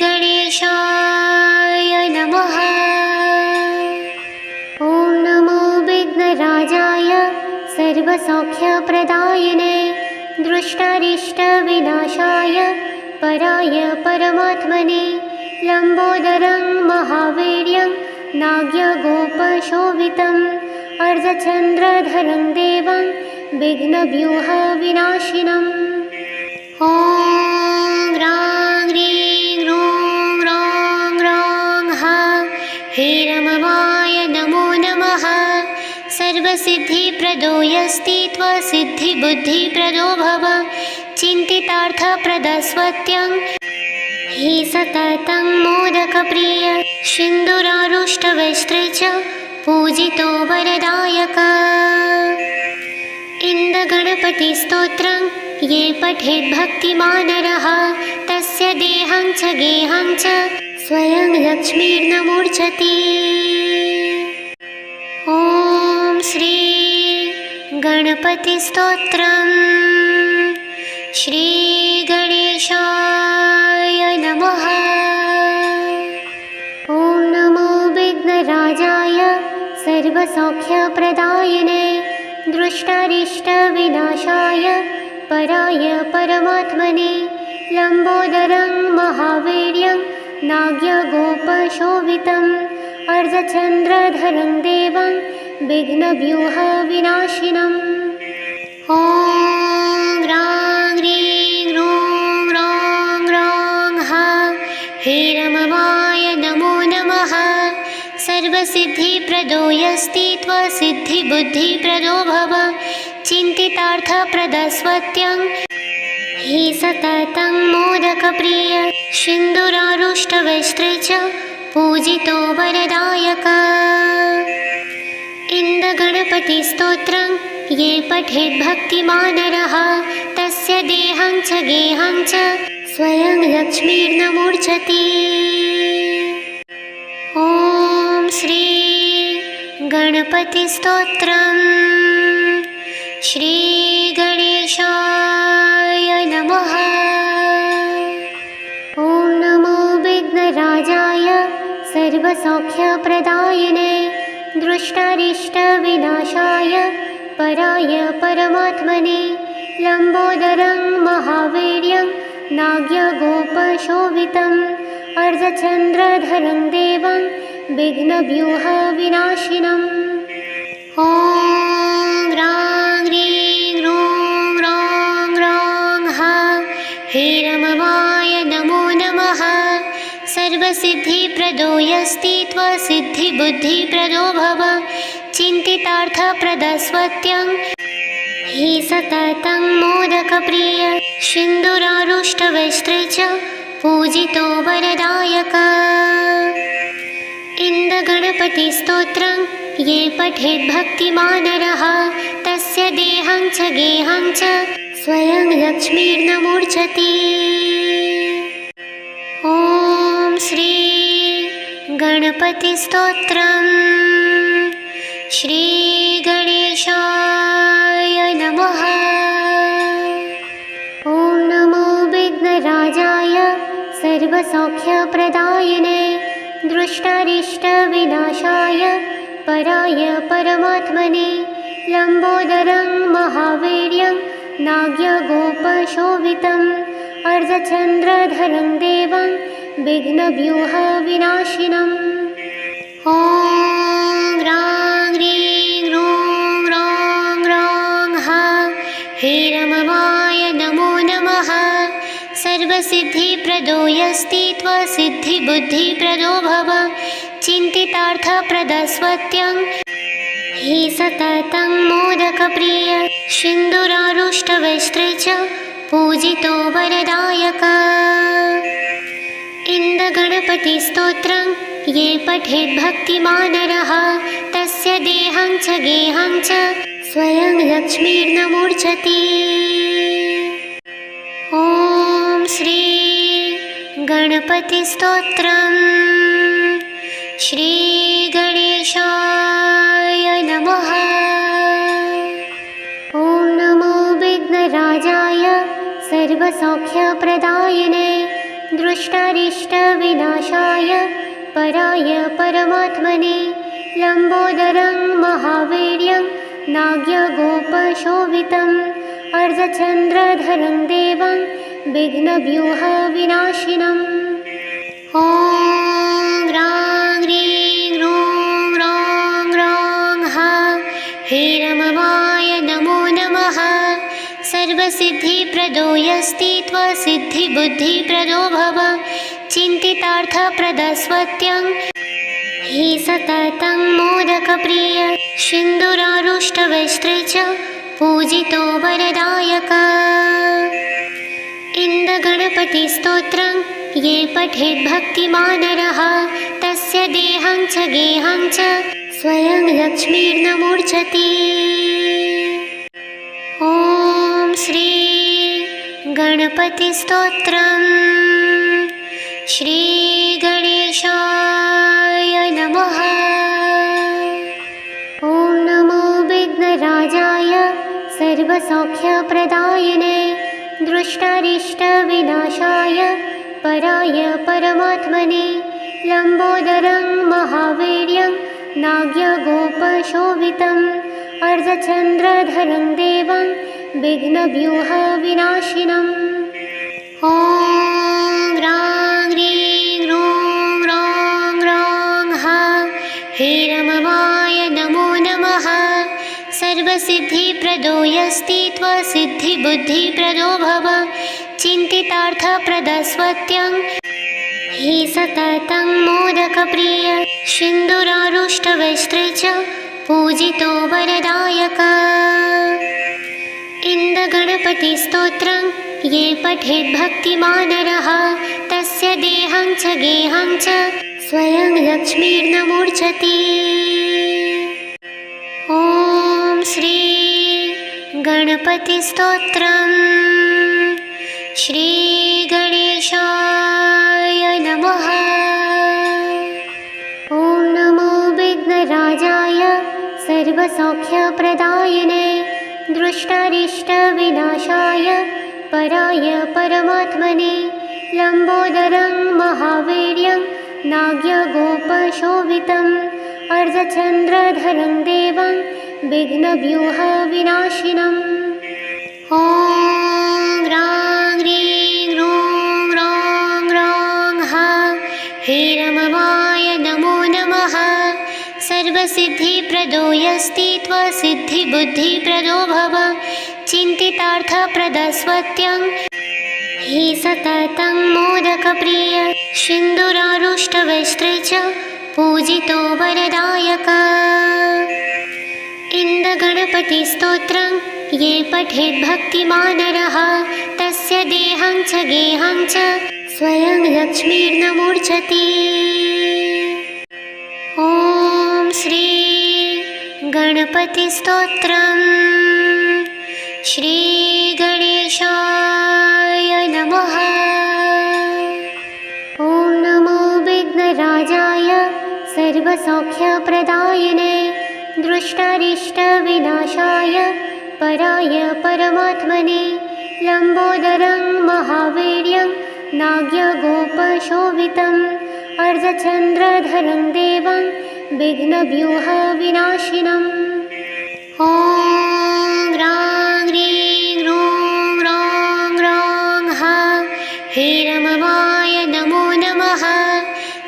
गणेशाय नमः। ॐ नमो विघ्नराजाय सर्वसौख्यप्रदायिने दृष्टारिष्टविनाशाय पराय परमात्मने लम्बोदरं महावीर्यं नाग्यगोपशोभितम् अर्धचन्द्रधरं देवं विघ्नव्यूहविनाशिनम्। ॐ ह्रां ह्रीं ह्रूं ह्रौं ह्रौं हा हेरमवाय नमो नमः। सर्वसिद्धिप्रदो यस्ति त्वसिद्धिबुद्धिप्रदो भव चिन्तितार्थप्रदस्वत्यं हि सततं मोदकप्रिय सिन्दूरारुष्टवस्त्रे च पूजितो वरदायक। इन्दगणपतिस्तोत्रं ये पठेत् भक्तिमानरः तस्य देहं च गेहं च स्वयं लक्ष्मीर्न मूर्छति। ॐ श्री गणपतिस्तोत्रम्। श्री गणेशाय नमः। ॐ नमो विघ्नराजाय सर्वसौख्यप्रदायिने दृष्टारिष्टविनाशाय पराय परमात्मने लम्बोदरं महावीर्यं नाग्यगोपशोभितम् अर्धचन्द्रधरं देवं विघ्नव्यूहविनाशिनम्। ॐ ह्रां ह्रीं ह्रूं ह्रौं ह्रौं हा हेरममाय नमो नमः। सर्वसिद्धिप्रदो यस्ति त्वसिद्धिबुद्धिप्रदो भव। चिन्तितार्थप्रदस्वत्यं हि सततं मोदकप्रिय सिन्दूरारुष्टवस्त्रे च पूजितो वरदायक। इन्दगणपतिस्तोत्रं ये पठेत् भक्तिमान् नरः तस्य देहं च गेहं च स्वयं लक्ष्मीर्नमूर्च्छति। ॐ श्री गणपतिस्तोत्रम्। श्री गणेशाय नमः। ॐ नमो विघ्नराजाय सर्वसौख्यप्रदायिने दृष्टारिष्टविनाशाय पराय परमात्मने लम्बोदरं महावीर्यं नाग्यगोपशोभितम् अर्धचन्द्रधरं देवं विघ्नव्यूहविनाशिनम्। ॐ ह्रां ह्रीं ह्रूं ह्रौं ह्रौं हा हेरममाय नमो नमः। सर्वसिद्धिप्रदो यस्ति त्वसिद्धिबुद्धिप्रदो भव। चिन्तितार्थप्रदस्वत्यं हि सततं मोदकप्रिय सिन्दूरारुष्टवस्त्रे च पूजितो वरदायक। इन्दगणपतिस्तोत्रं ये पठेत् भक्तिमान् नरः तस्य देहं च गेहं च स्वयं लक्ष्मीर्नमूर्च्छति। ॐ श्री गणपतिस्तोत्रम्। श्री गणेशाय नमः। ॐ नमो विघ्नराजाय सर्वसौख्यप्रदायिने दृष्टारिष्टविनाशाय पराय परमात्मने लम्बोदरं महावीर्यं नाग्यगोपशोभितम् अर्धचन्द्रधरं देवं विघ्नव्यूहविनाशिनम्। ॐ ह्रां ह्रीं ह्रूं ह्रौं ह्रौं हा हेरममाय नमो नमः। सर्वसिद्धिप्रदो यस्ति त्वसिद्धिबुद्धिप्रदो भव। चिन्तितार्थप्रदस्वत्यं हि सततं मोदकप्रिय सिन्दूरारुष्टवस्त्रे च पूजितो वरदायक। इन्दगणपतिस्तोत्रं ये पठेत् भक्तिमान् नरः तस्य देहं च गेहं च स्वयं लक्ष्मीर्नमूर्च्छति। ॐ श्री गणपतिस्तोत्रम्। श्री गणेशाय नमः। ॐ नमो विघ्नराजाय सर्वसौख्यप्रदायिने दृष्टारिष्टविनाशाय पराय परमात्मने लम्बोदरं महावीर्यं नाग्यगोपशोभितम् अर्धचन्द्रधरं देवं विघ्नव्यूहविनाशिनम्। ॐ ह्रां ह्रीं ह्रूं ह्रौं ह्रौं हा हेरममाय नमो नमः। सर्वसिद्धिप्रदो यस्ति त्वसिद्धिबुद्धिप्रदो भव। चिन्तितार्थप्रदस्वत्यं हि सततं मोदकप्रिय सिन्दूरारुष्टवस्त्रे च पूजितो वरदायक। इन्दगणपतिस्तोत्रं ये पठेत् भक्तिमान् नरः तस्य देहं च गेहं च स्वयं लक्ष्मीर्नमूर्च्छति। ॐ श्री गणपतिस्तोत्रम्। श्री गणेशाय नमः। ॐ नमो विघ्नराजाय सर्वसौख्यप्रदायिने दृष्टारिष्टविनाशाय पराय परमात्मने लम्बोदरं महावीर्यं नाग्यगोपशोभितम् अर्धचन्द्रधरं देवं विघ्नव्यूहविनाशिनम्। ॐ ह्रां ह्रीं ह्रूं सिद्धिप्रदोऽस्ति त्वसिद्धिबुद्धिप्रदो भव चिन्तितार्थप्रदस्वत्यं हि सततं मोदकप्रिय सिन्दूरारुष्टवस्त्रे च पूजितो वरदायक। इन्दगणपतिस्तोत्रं ये पठेत् भक्तिमान् नरः तस्य देहं च गेहं च स्वयं लक्ष्मीर्न मूर्छति। ॐ श्री गणपतिस्तोत्रम्। श्री गणेशाय नमः। ॐ नमो विघ्नराजाय सर्वसौख्यप्रदायिने दृष्टारिष्टविनाशाय पराय परमात्मने लम्बोदरं महावीर्यं नाग्यगोपशोभितम् अर्धचन्द्रधरं देवं विघ्नव्यूहविनाशिनम्। ॐ ह्रां ह्रीं ह्रूं ह्रौं ह्रौं हा हीरममाय नमो नमः। सर्वसिद्धिप्रदोऽस्ति त्वसिद्धिबुद्धिप्रदो भव चिन्तितार्थप्रदस्वत्यं हि सततं मोदकप्रिय सिन्दूरारुष्टवस्त्रे च पूजितो वरदायक। इन्दगणपतिस्तोत्रं ये पठेत् भक्तिमान् नरः तस्य देहं च गेहं च स्वयं लक्ष्मीर्न मूर्छति। ॐ श्री गणपतिस्तोत्रम्। श्री गणेशाय नमः। ॐ नमो विघ्नराजाय सर्वसौख्यप्रदायिने दृष्टारिष्टविनाशाय पराय परमात्मने लम्बोदरं महावीर्यं नाग्यगोपशोभितम् अर्धचन्द्रधरं देवं विघ्नव्यूहविनाशिनम्। ॐ ह्रां ह्रीं ह्रूं ह्रौं ह्रौं हा हीरममाय नमो नमः।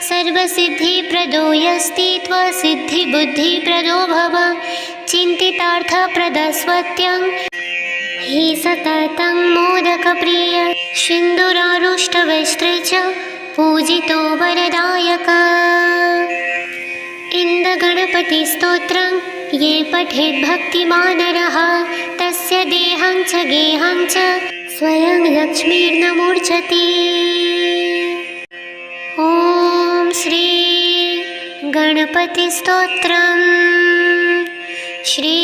सर्वसिद्धिप्रदोऽस्ति त्वसिद्धिबुद्धिप्रदो भव चिन्तितार्थप्रदस्वत्यं हि सततं मोदकप्रिय सिन्दूरारुष्टवस्त्रे च पूजितो वरदायक। इन्दगणपतिस्तोत्रं ये पठेत् भक्तिमान् नरः तस्य देहं च गेहं च स्वयं लक्ष्मीर्न मूर्छति। ॐ श्री गणपतिस्तोत्रम्। श्री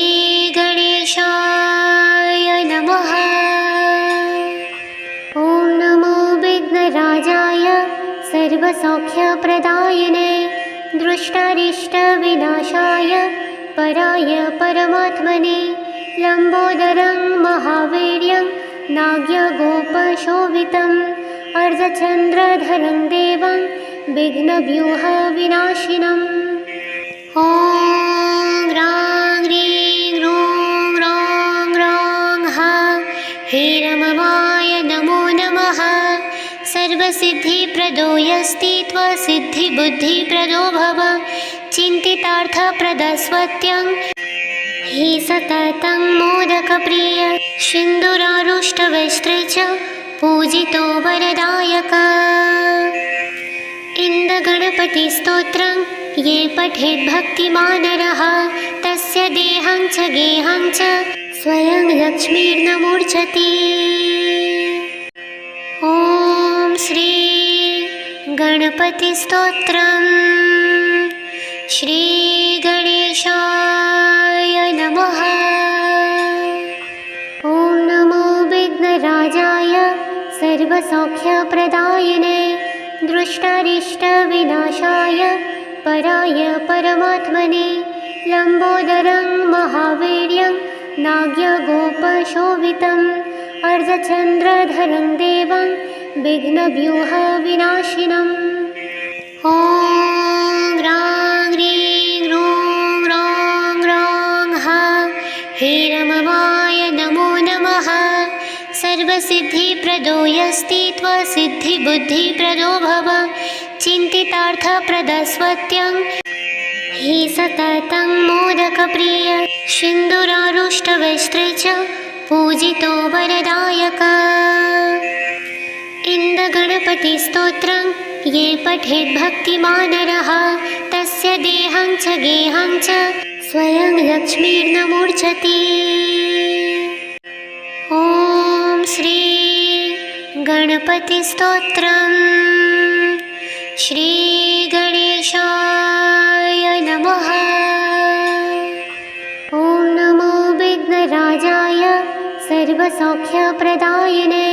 गणेशाय नमः। ॐ नमो विघ्नराजाय सर्वसौख्यप्रदायिने दृष्टारिष्टविनाशाय पराय परमात्मने लम्बोदरं महावीर्यं नाग्यगोपशोभितम् अर्धचन्द्रधरं देवं विघ्नव्यूहविनाशिनम्। ॐ ह्रां ह्रीं ह्रूं ह्रौं ह्रौं हा हीरममाय नमो नमः। सर्वसिद्धिप्रदोऽस्ति त्वसिद्धिबुद्धिप्रदो भव चिन्तितार्थप्रदस्वत्यं हि सततं मोदकप्रिय सिन्दूरारुष्टवस्त्रे च पूजितो वरदायक। इन्दगणपतिस्तोत्रं ये पठेत् भक्तिमान् नरः तस्य देहं च गेहं च स्वयं लक्ष्मीर्न मूर्छति। ॐ श्री गणपतिस्तोत्रम्। श्री गणेशाय नमः। ॐ नमो विघ्नराजाय सर्वसौख्यप्रदायिने दृष्टारिष्टविनाशाय पराय परमात्मने लम्बोदरं महावीर्यं नाग्यगोपशोभितम् अर्धचन्द्रधरं देवं विघ्नव्यूहविनाशिनम्। ॐ ह्रां ह्रीं ह्रूं ह्रौं ह्रौं हा हीरममाय नमो नमः। सर्वसिद्धिप्रदोऽस्ति त्वसिद्धिबुद्धिप्रदो भव चिन्तितार्थप्रदस्वत्यं हि सततं मोदकप्रिय सिन्दूरारुष्टवस्त्रे च पूजितो वरदायक। इन्दगणपतिस्तोत्रं ये पठेत् भक्तिमानरः तस्य देहं च गेहं च स्वयं लक्ष्मीर्न मूर्छति। ॐ श्री गणपतिस्तोत्रम्। श्री गणेशाय नमः। ॐ नमो विघ्नराजाय सर्वसौख्यप्रदायिने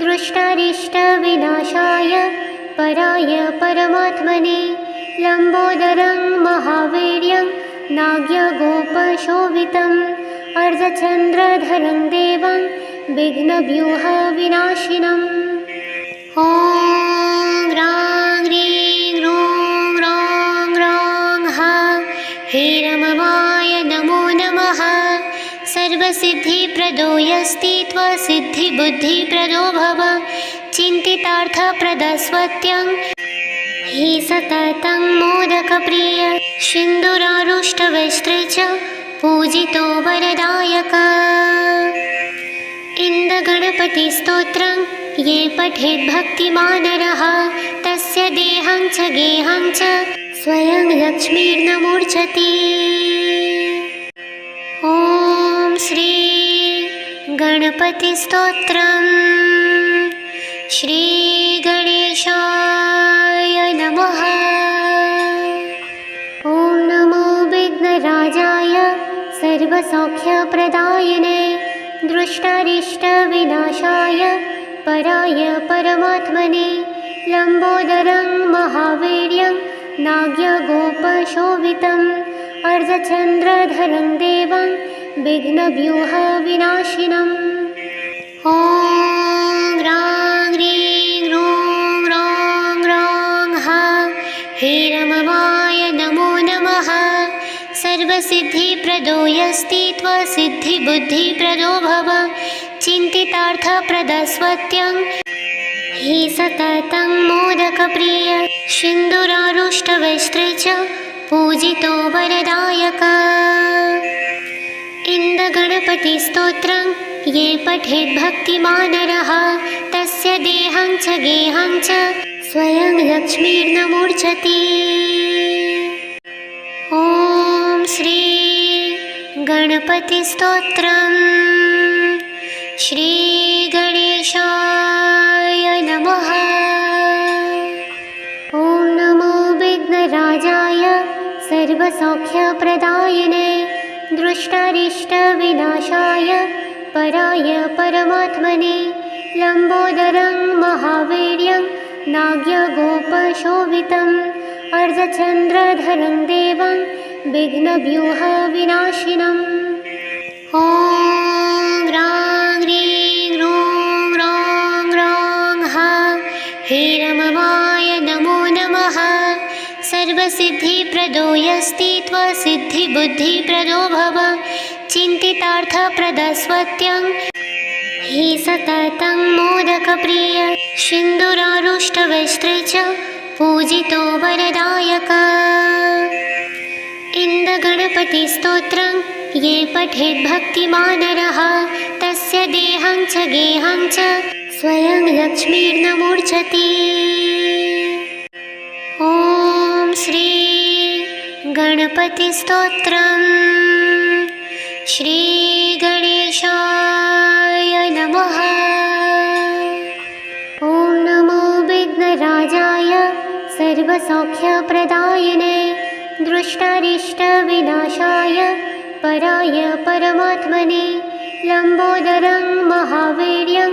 दृष्टारिष्टविनाशाय पराय परमात्मने लम्बोदरं महावीर्यं नाग्यगोपशोभितम् अर्धचन्द्रधरं देवं विघ्नव्यूहविनाशिनम्। ॐ ह्रां ह्रीं ह्रूं ह्रौं ह्रौं हा हेरमवाय नमो नमः। सर्वसिद्धिप्रदो यस्ति त्वसिद्धिबुद्धिप्रदो भव चिन्तितार्थप्रदस्वत्यं हि सततं मोदकप्रिय सिन्दूरारुष्टवस्त्रे च पूजितो वरदायक। इन्दगणपतिस्तोत्रं ये पठेत् भक्तिमानरः तस्य देहं च गेहं च स्वयं लक्ष्मीर्न मूर्छति। ॐ श्री गणपतिस्तोत्रम्। श्री गणेशाय नमः। ॐ नमो विघ्नराजाय सर्वसौख्यप्रदायिने दृष्टारिष्टविनाशाय पराय परमात्मने लम्बोदरं महावीर्यं नाग्यगोपशोभितम् अर्धचन्द्रधरं देवं विघ्नव्यूहविनाशिनम्। ॐ ह्रां ह्रीं ह्रूं ह्रौं ह्रौं हा हेरमवाय नमो नमः। सर्वसिद्धिप्रदो यस्ति त्वसिद्धिबुद्धिप्रदो भव चिन्तितार्थप्रदस्वत्यं हि सततं मोदकप्रिय सिन्दूरारुष्टवस्त्रे च पूजितो वरदायक। इन्दगणपतिस्तोत्रं ये पठेत् भक्तिमानरः तस्य देहं च गेहं च स्वयं लक्ष्मीर्न मूर्छति। ॐ श्री गणपतिस्तोत्रम्। श्री गणेशाय नमः। ॐ नमो विघ्नराजाय सर्वसौख्यप्रदायिने दृष्टारिष्टविनाशाय पराय परमात्मने लम्बोदरं महावीर्यं नाग्यगोपशोभितम् अर्धचन्द्रधरं देवं विघ्नव्यूहविनाशिनम्। ॐ ह्रां ह्रीं ह्रूं ह्रौं ह्रौं हा हेरमवाय नमो नमः। सर्वसिद्धिप्रदो यस्ति त्वसिद्धिबुद्धिप्रदो भव चिन्तितार्थप्रदस्वत्यं हि सततं मोदकप्रिय सिन्दूरारुष्टवस्त्रे च पूजितो वरदायक। इन्दगणपतिस्तोत्रं ये पठेत् भक्तिमानरः तस्य देहं च गेहं च स्वयं लक्ष्मीर्न मूर्छति। ॐ श्री गणपतिस्तोत्रम्। श्री गणेशाय नमः। ॐ नमो विघ्नराजाय सर्वसौख्यप्रदायिने दृष्टारिष्टविनाशाय पराय परमात्मने लम्बोदरं महावीर्यं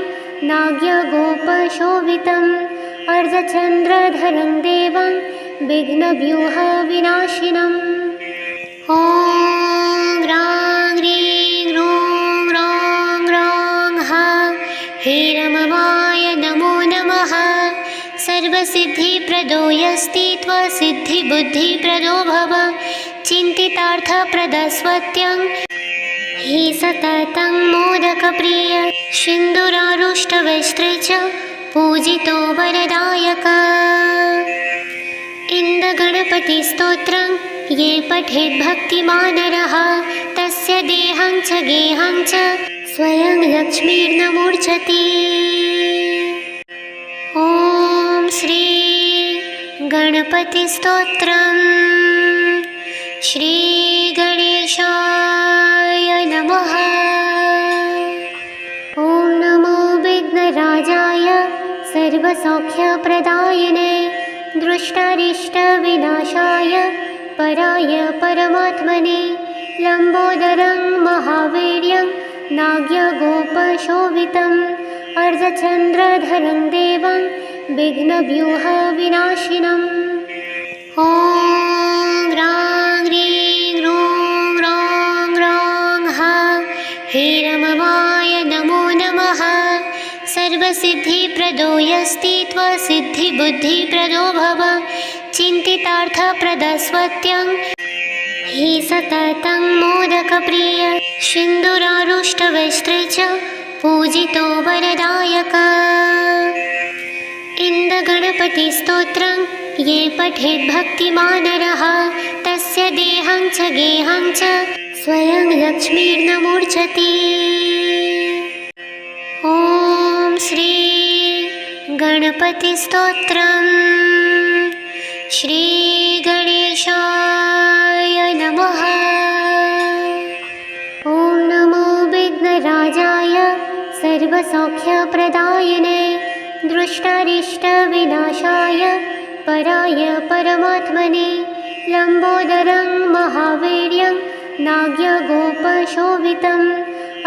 नाग्यगोपशोभितम् अर्धचन्द्रधरं देवं विघ्नव्यूहविनाशिनम्। ॐ ह्रां ह्रीं ह्रूं ह्रौं ह्रौं हा हेरमवाय नमो नमः। सर्वसिद्धिप्रदो यस्ति त्वसिद्धिबुद्धिप्रदो भव चिन्तितार्थप्रदस्वत्यं हि सततं मोदकप्रिय सिन्दूरारुष्टवस्त्रे च पूजितो वरदायक। इन्दगणपतिस्तोत्रं ये पठेत् भक्तिमान् नरः तस्य देहं च गेहं च स्वयं लक्ष्मीर्न मूर्छति। ॐ श्री गणपतिस्तोत्रम्। श्री गणेशाय नमः। ॐ नमो विघ्नराजाय सर्वसौख्यप्रदायिने दृष्टारिष्टविनाशाय पराय परमात्मने लम्बोदरं महावीर्यं नाग्यगोपशोभितम् अर्धचन्द्रधरं देवं विघ्नव्यूहविनाशिनम्। ॐ ह्रां ह्रीं ह्रूं ह्रौं ह्रौं हा हेरममाय नमो नमः। सर्वसिद्धिप्रदो यस्ति त्वसिद्धिबुद्धिप्रदो भव चिन्तितार्थप्रदस्वत्यं हि सततं मोदकप्रिय सिन्दूरारुष्टवस्त्रे च पूजितो वरदायक। इन्दगणपतिस्तोत्रं ये पठेत् भक्तिमान् नरः तस्य देहं च गेहं च स्वयं लक्ष्मीर्न मूर्छति। ॐ श्री गणपतिस्तोत्रम्। श्री गणेशाय नमः। ॐ नमो विघ्नराजाय सर्वसौख्यप्रदायिने दृष्टारिष्टविनाशाय पराय परमात्मने लम्बोदरं महावीर्यं नाग्यगोपशोभितम्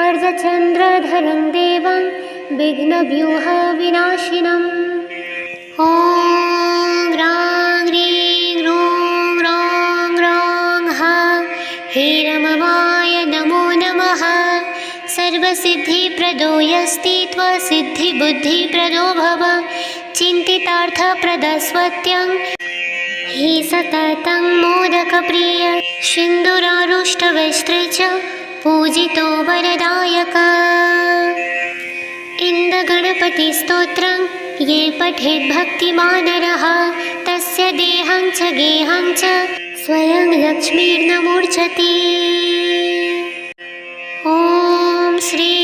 अर्धचन्द्रधरं देवं विघ्नव्यूहविनाशिनम्। ॐ ह्रां ह्रीं ह्रूं ह्रौं ह्रौं हा हेरममाय नमो नमः। सर्वसिद्धिप्रदो यस्ति त्वसिद्धिबुद्धिप्रदो भव चिन्तितार्थप्रदस्वत्यं हि सततं मोदकप्रिय सिन्दूरारुष्टवस्त्रे च पूजितो वरदायक। इन्दगणपतिस्तोत्रं ये पठेत् भक्तिमान् नरः तस्य देहं च गेहं च स्वयं लक्ष्मीर्न मूर्छति। ॐ श्री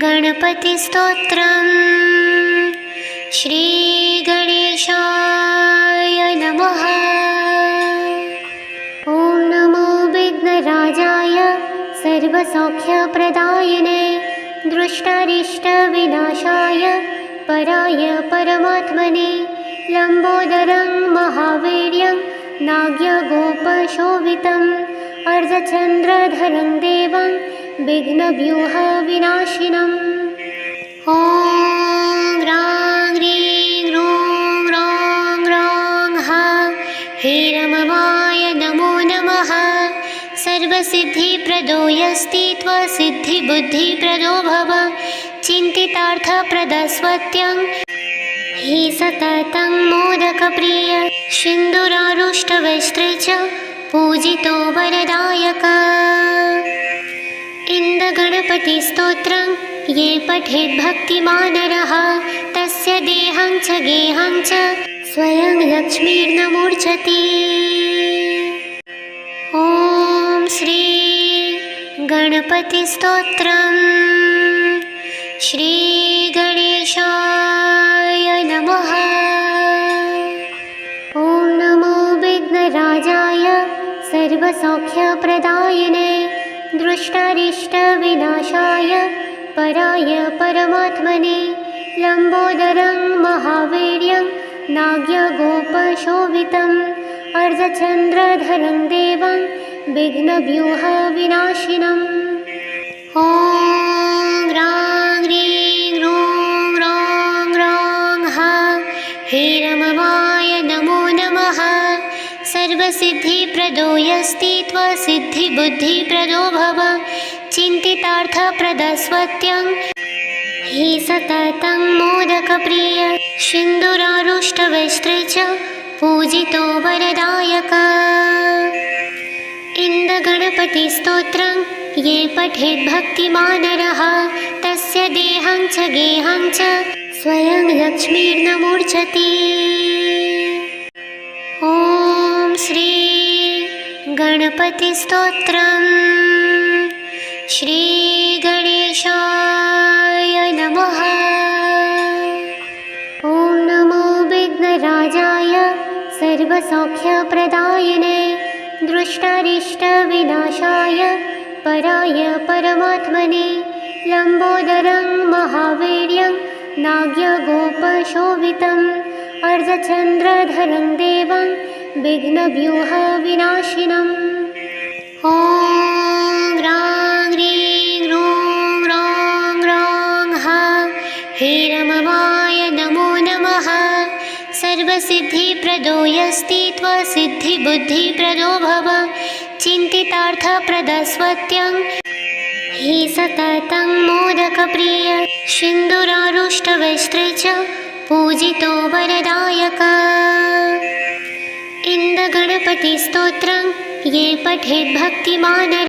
गणपतिस्तोत्रम्। श्री गणेशाय नमः। ॐ नमो विघ्नराजाय सर्वसौख्यप्रदायिने दृष्टारिष्टविनाशाय पराय परमात्मने लम्बोदरं महावीर्यं नाग्यगोपशोभितम् अर्धचन्द्रधरं देवं विघ्नव्यूहविनाशिनम्। ॐ ह्रां ह्रीं ह्रूं ह्रौं ह्रौं हा हेरममाय नमो नमः। सर्वसिद्धिप्रदो यस्ति त्वसिद्धिबुद्धिप्रदो भव चिन्तितार्थप्रदस्वत्यं हि सततं मोदकप्रिय सिन्दूरारुष्टवस्त्रे च पूजितो वरदायक। इन्दगणपतिस्तोत्रं ये पठेत् भक्तिमान् नरः तस्य देहं च गेहं च स्वयं लक्ष्मीर्न मूर्छति। ॐ श्री गणपतिस्तोत्रम्। श्री गणेशाय नमः। ॐ नमो विघ्नराजाय सर्वसौख्यप्रदायिने दृष्टारिष्टविनाशाय पराय परमात्मने लम्बोदरं महावीर्यं नाग्यगोपशोभितम् अर्धचन्द्रधरं देवं विघ्नव्यूहविनाशिनम्। ॐ ह्रां ह्रीं ह्रूं ह्रौं ह्रौं हा हेरममाय नमो नमः। सर्वसिद्धिप्रदो यस्ति त्वसिद्धिबुद्धिप्रदो भव चिन्तितार्थप्रदस्वत्यं हि सततं मोदकप्रिय सिन्दूरारुष्टवस्त्रे च पूजितो वरदायक। इन्दगणपतिस्तोत्रं ये पठेत् भक्तिमान् नरः तस्य देहं च गेहं च स्वयं लक्ष्मीर्न मूर्छति। ॐ गणपतिस्तोत्रम्। श्रीगणेशाय नमः। ॐ नमो विघ्नराजाय सर्वसौख्यप्रदायिने दृष्टारिष्टविनाशाय पराय परमात्मने लम्बोदरं महावीर्यं नाग्यगोपशोभितम् अर्धचन्द्रधरं देवं विघ्नव्यूहविनाशिनम्। ॐ ग्रां ग्रीं ग्रूं ग्रौं ग्रौं हीरममाय नमो नमः। सर्वसिद्धिप्रदो यस्ति त्वसिद्धिबुद्धिप्रदो भव चिन्तितार्थप्रदस्वत्यं हि सततं मोदकप्रिय सिन्दूरारुष्टवस्त्रे च पूजितो वरदायक। इन्दगणपतिस्तोत्रं ये पठेत् भक्तिमान्